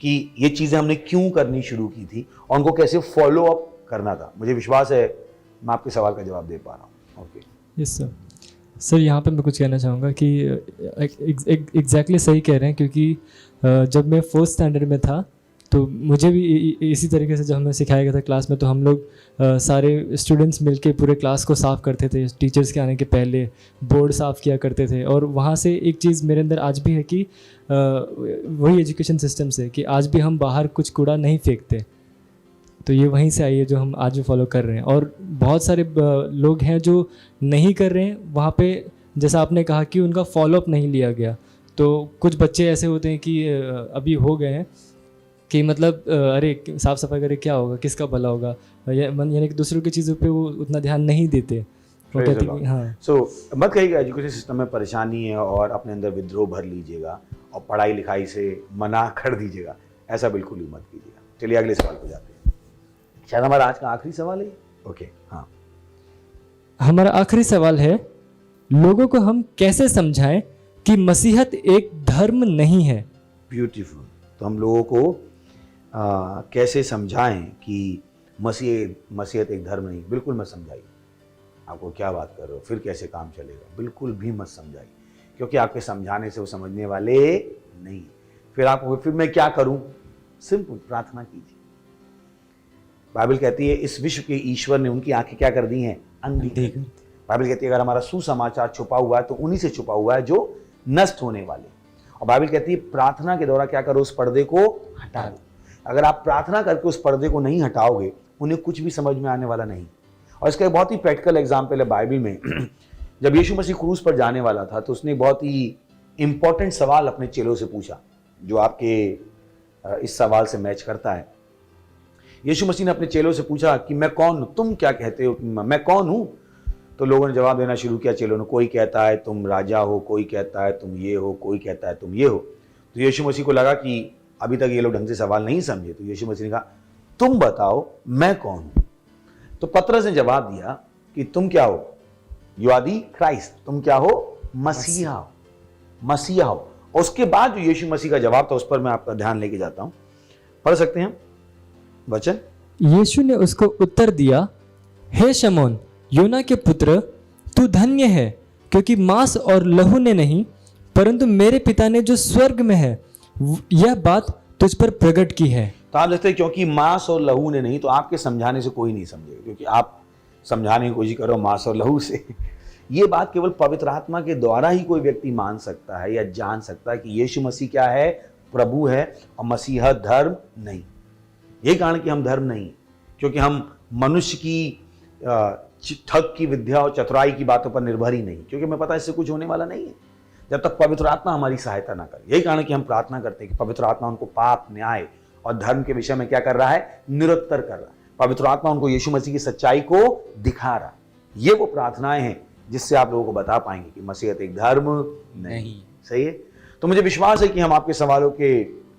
कि ये चीजें हमने क्यों करनी शुरू की थी और उनको कैसे फॉलो अप करना था। मुझे विश्वास है मैं आपके सवाल का जवाब दे पा रहा हूँ। Okay, yes sir. सर यहाँ पे मैं कुछ कहना चाहूँगा कि एग्जैक्टली सही कह रहे हैं, क्योंकि जब मैं 4th स्टैंडर्ड में था तो मुझे भी इसी तरीके से जब हमें सिखाया गया था क्लास में, तो हम लोग सारे स्टूडेंट्स मिलके पूरे क्लास को साफ़ करते थे। टीचर्स के आने के पहले बोर्ड साफ़ किया करते थे। और वहाँ से एक चीज़ मेरे अंदर आज भी है कि वही एजुकेशन सिस्टम से कि आज भी हम बाहर कुछ कूड़ा नहीं फेंकते। तो ये वहीं से आई है जो हम आज भी फॉलो कर रहे हैं। और बहुत सारे लोग हैं जो नहीं कर रहे हैं, वहाँ पे जैसा आपने कहा कि उनका फॉलोअप नहीं लिया गया। तो कुछ बच्चे ऐसे होते हैं कि अभी हो गए हैं कि मतलब अरे साफ़ सफाई करे क्या होगा, किसका भला होगा, यानी कि दूसरों की चीज़ों पे वो उतना ध्यान नहीं देते। वो कहते हैं हाँ। सो मत कहिएगा एजुकेशन सिस्टम में परेशानी है और अपने अंदर विद्रोह भर लीजिएगा और पढ़ाई लिखाई से मना कर दीजिएगा, ऐसा बिल्कुल भी मत कीजिएगा। चलिए अगले सवाल पर जाते हैं, शायद हमारा आज का आखिरी सवाल है। ओके, हाँ, हमारा आखिरी सवाल है, लोगों को हम कैसे समझाएं कि मसीहत एक धर्म नहीं है? ब्यूटीफुल। तो हम लोगों को कैसे समझाएं कि मसीहत एक धर्म नहीं? बिल्कुल मत समझाइए। आपको क्या बात कर रहे हो, फिर कैसे काम चलेगा? बिल्कुल भी मत समझाइए, क्योंकि आपके समझाने से वो समझने वाले नहीं। फिर मैं क्या करूं? सिंपल, प्रार्थना कीजिए। बाइबल कहती है इस विश्व के ईश्वर ने उनकी आंखें क्या कर दी हैं? अंधी कर दी। बाइबल कहती है अगर हमारा सुसमाचार छुपा हुआ है तो उन्हीं से छुपा हुआ है जो नष्ट होने वाले। और बाइबल कहती है प्रार्थना के द्वारा क्या करो? उस पर्दे को हटा दो। अगर आप प्रार्थना करके उस पर्दे को नहीं हटाओगे, उन्हें कुछ भी समझ में आने वाला नहीं। और इसका एक बहुत ही प्रैक्टिकल एग्जाम्पल है बाइबल में। जब यीशु मसीह क्रूस पर जाने वाला था तो उसने बहुत ही इंपॉर्टेंट सवाल अपने चेलों से पूछा, जो आपके इस सवाल से मैच करता है। यीशु मसीह ने अपने चेलों से पूछा कि मैं कौन हूं? तुम क्या कहते हो मैं कौन हूं? तो लोगों ने जवाब देना शुरू किया चेलों ने। कोई कहता है तुम राजा हो, कोई कहता है तुम ये हो, कोई कहता है तुम ये हो। तो यीशु मसीह को लगा कि अभी तक ये लोग ढंग से सवाल नहीं समझे। तो यीशु मसीह ने कहा तुम बताओ मैं कौन हूं? तो पतरस ने जवाब दिया कि तुम क्या हो? यू आर दी क्राइस्ट, तुम क्या हो? मसीहा हो, मसीहा हो। और उसके बाद जो यीशु मसीह का जवाब था उस पर मैं आपका ध्यान लेके जाता हूं। पढ़ सकते हैं वचन। यीशु ने उसको उत्तर दिया, हे शमौन योना के पुत्र, तू धन्य है, क्योंकि मांस और लहू ने नहीं परंतु मेरे पिता ने जो स्वर्ग में है यह बात तुझ पर प्रकट की है। तो आप देखते हैं क्योंकि मांस और लहू ने नहीं, तो आपके समझाने से कोई नहीं समझेगा, क्योंकि आप समझाने की कोशिश करो मांस और लहू से। ये बात केवल पवित्र आत्मा के द्वारा ही कोई व्यक्ति मान सकता है या जान सकता है कि यीशु मसीह क्या है, प्रभु है, और मसीहा धर्म नहीं। यही कारण कि हम धर्म नहीं, क्योंकि हम मनुष्य की ठग की विद्या और चतुराई की बातों पर निर्भर ही नहीं, क्योंकि हमें पता है इससे कुछ होने वाला नहीं है जब तक पवित्र आत्मा हमारी सहायता ना करे। यही कारण कि हम प्रार्थना करते हैं कि पवित्र आत्मा उनको पाप, न्याय और धर्म के विषय में क्या कर रहा है? निरुत्तर कर रहा है। पवित्र आत्मा उनको यीशु मसीह की सच्चाई को दिखा रहा है। ये वो प्रार्थनाएं हैं जिससे आप लोगों को बता पाएंगे कि मसीहत एक धर्म नहीं। सही है? तो मुझे विश्वास है कि हम आपके सवालों के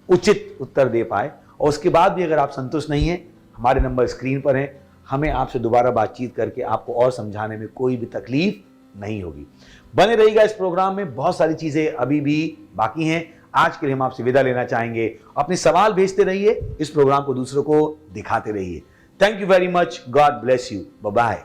उचित उत्तर दे पाए, और उसके बाद भी अगर आप संतुष्ट नहीं है, हमारे नंबर स्क्रीन पर हैं, हमें आपसे दोबारा बातचीत करके आपको और समझाने में कोई भी तकलीफ नहीं होगी। बने रहिएगा इस प्रोग्राम में, बहुत सारी चीजें अभी भी बाकी हैं। आज के लिए हम आपसे विदा लेना चाहेंगे। अपने सवाल भेजते रहिए, इस प्रोग्राम को दूसरों को दिखाते रहिए। Thank you very much, God bless you, bye bye.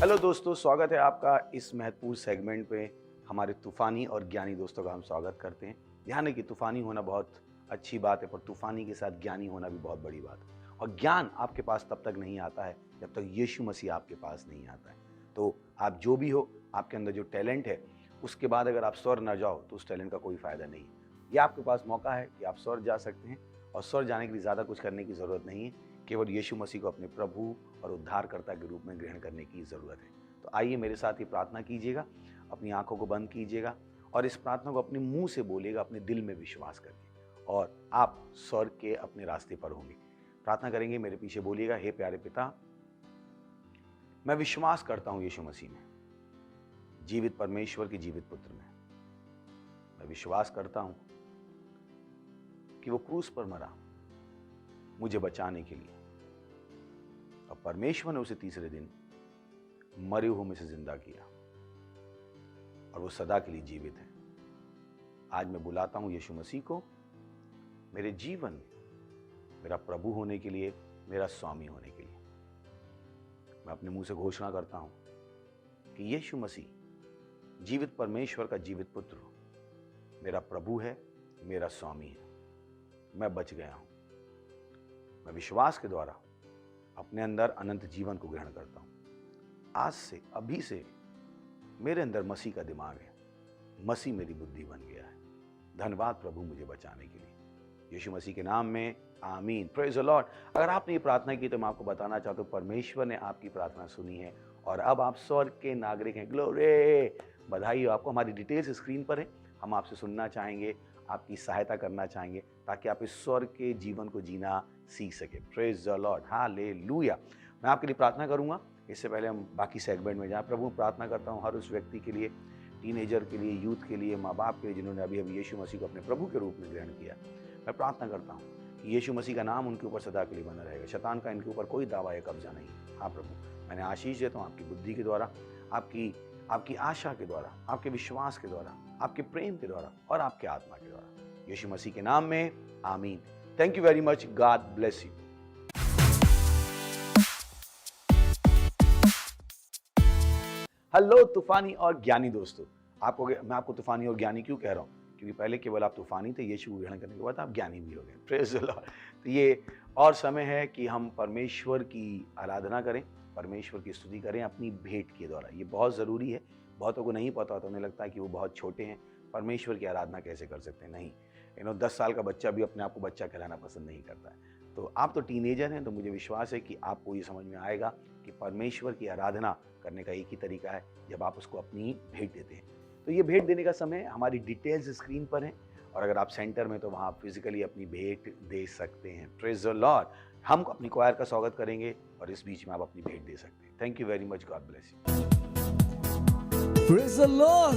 Hello दोस्तों, स्वागत है आपका इस महत्वपूर्ण सेगमेंट पे। हमारे तूफानी और ज्ञानी दोस्तों का हम स्वागत करते हैं। ध्यान है कि तूफानी होना बहुत अच्छी बात है, पर तूफानी के साथ ज्ञानी होना भी बहुत बड़ी बात है। और ज्ञान आपके पास तब तक नहीं आता है जब तक यीशु मसीह आपके पास नहीं आता है। तो आप जो भी हो, आपके अंदर जो टैलेंट है, उसके बाद अगर आप स्वर्ग न जाओ तो उस टैलेंट का कोई फायदा नहीं है। ये आपके पास मौका है कि आप स्वर्ग जा सकते हैं, और स्वर्ग जाने के लिए ज़्यादा कुछ करने की ज़रूरत नहीं है, केवल यीशु मसीह को अपने प्रभु और उद्धारकर्ता के रूप में ग्रहण करने की ज़रूरत है। तो आइए मेरे साथ ये प्रार्थना कीजिएगा, अपनी आंखों को बंद कीजिएगा और इस प्रार्थना को अपने मुंह से बोलिएगा, अपने दिल में विश्वास करके, और आप स्वर्ग के अपने रास्ते पर होंगे। प्रार्थना करेंगे, मेरे पीछे बोलिएगा। हे प्यारे पिता, मैं विश्वास करता हूं यीशु मसीह में, जीवित परमेश्वर के जीवित पुत्र में। मैं विश्वास करता हूं कि वो क्रूस पर मरा मुझे बचाने के लिए, और परमेश्वर ने उसे तीसरे दिन मरे हुए में से जिंदा किया, और वो सदा के लिए जीवित है। आज मैं बुलाता हूं यीशु मसीह को मेरे जीवन में मेरा प्रभु होने के लिए, मेरा स्वामी होने के लिए। मैं अपने मुंह से घोषणा करता हूं कि यीशु मसीह जीवित परमेश्वर का जीवित पुत्र मेरा प्रभु है, मेरा स्वामी है। मैं बच गया हूं। मैं विश्वास के द्वारा अपने अंदर अनंत जीवन को ग्रहण करता हूं। आज से, अभी से मेरे अंदर मसीह का दिमाग है, मसीह मेरी बुद्धि बन गया है। धन्यवाद प्रभु मुझे बचाने के लिए, यीशु मसीह के नाम में, आमीन। Praise the Lord. अगर आपने ये प्रार्थना की तो मैं आपको बताना चाहता हूँ, परमेश्वर ने आपकी प्रार्थना सुनी है और अब आप स्वर्ग के नागरिक हैं। ग्लोरी, बधाई हो आपको। हमारी डिटेल्स स्क्रीन पर है। हम आपसे सुनना चाहेंगे, आपकी सहायता करना चाहेंगे, ताकि आप इस स्वर्ग के जीवन को जीना सीख सके। Praise the Lord, hallelujah. मैं आपके लिए प्रार्थना करूंगा। इससे पहले हम बाकी सेगमेंट में जाएं, प्रभु प्रार्थना करता हूं हर उस व्यक्ति के लिए, टीनेजर के लिए, यूथ के लिए, माँ बाप के लिए, जिन्होंने अभी अभी यीशु मसीह को अपने प्रभु के रूप में ग्रहण किया। मैं प्रार्थना करता हूं कि यीशु मसीह का नाम उनके ऊपर सदा के लिए बना रहेगा। शैतान का इनके ऊपर कोई दावा या कब्जा नहीं। हाँ प्रभु, मैंने आशीष देता हूँ आपकी बुद्धि के द्वारा, आपकी आशा के द्वारा, आपके विश्वास के द्वारा, आपके प्रेम के द्वारा और आपके आत्मा के द्वारा, यीशु मसीह के नाम में, आमीन। Thank you very much, God bless you. Hello तूफानी और ज्ञानी दोस्तों, मैं आपको तूफानी और ज्ञानी क्यों कह रहा हूँ? क्योंकि पहले केवल आप तूफानी थे, यीशु को ग्रहण करने के बाद आप ज्ञानी भी हो गए। Praise the Lord. तो ये और समय है कि हम परमेश्वर की आराधना करें, परमेश्वर की स्तुति करें अपनी भेंट के द्वारा। ये बहुत ज़रूरी है। बहुतों को नहीं पता होता, उन्हें लगता है कि वो बहुत छोटे हैं, परमेश्वर की आराधना कैसे कर सकते हैं। नहीं, 10 साल का बच्चा भी अपने आप को बच्चा कहलाना पसंद नहीं करता है। तो आप तो टीनेजर हैं, तो मुझे विश्वास है कि आपको ये समझ में आएगा कि परमेश्वर की आराधना करने का एक ही तरीका है, जब आप उसको अपनी भेंट देते हैं। तो ये भेंट देने का समय, हमारी डिटेल्स स्क्रीन पर हैं, और अगर आप सेंटर में तो वहाँ आप फिजिकली अपनी भेंट दे सकते हैं। Praise the Lord. हम अपनी क्वायर का स्वागत करेंगे और इस बीच में आप अपनी भेंट दे सकते हैं। Thank you very much, God bless you. Praise the Lord.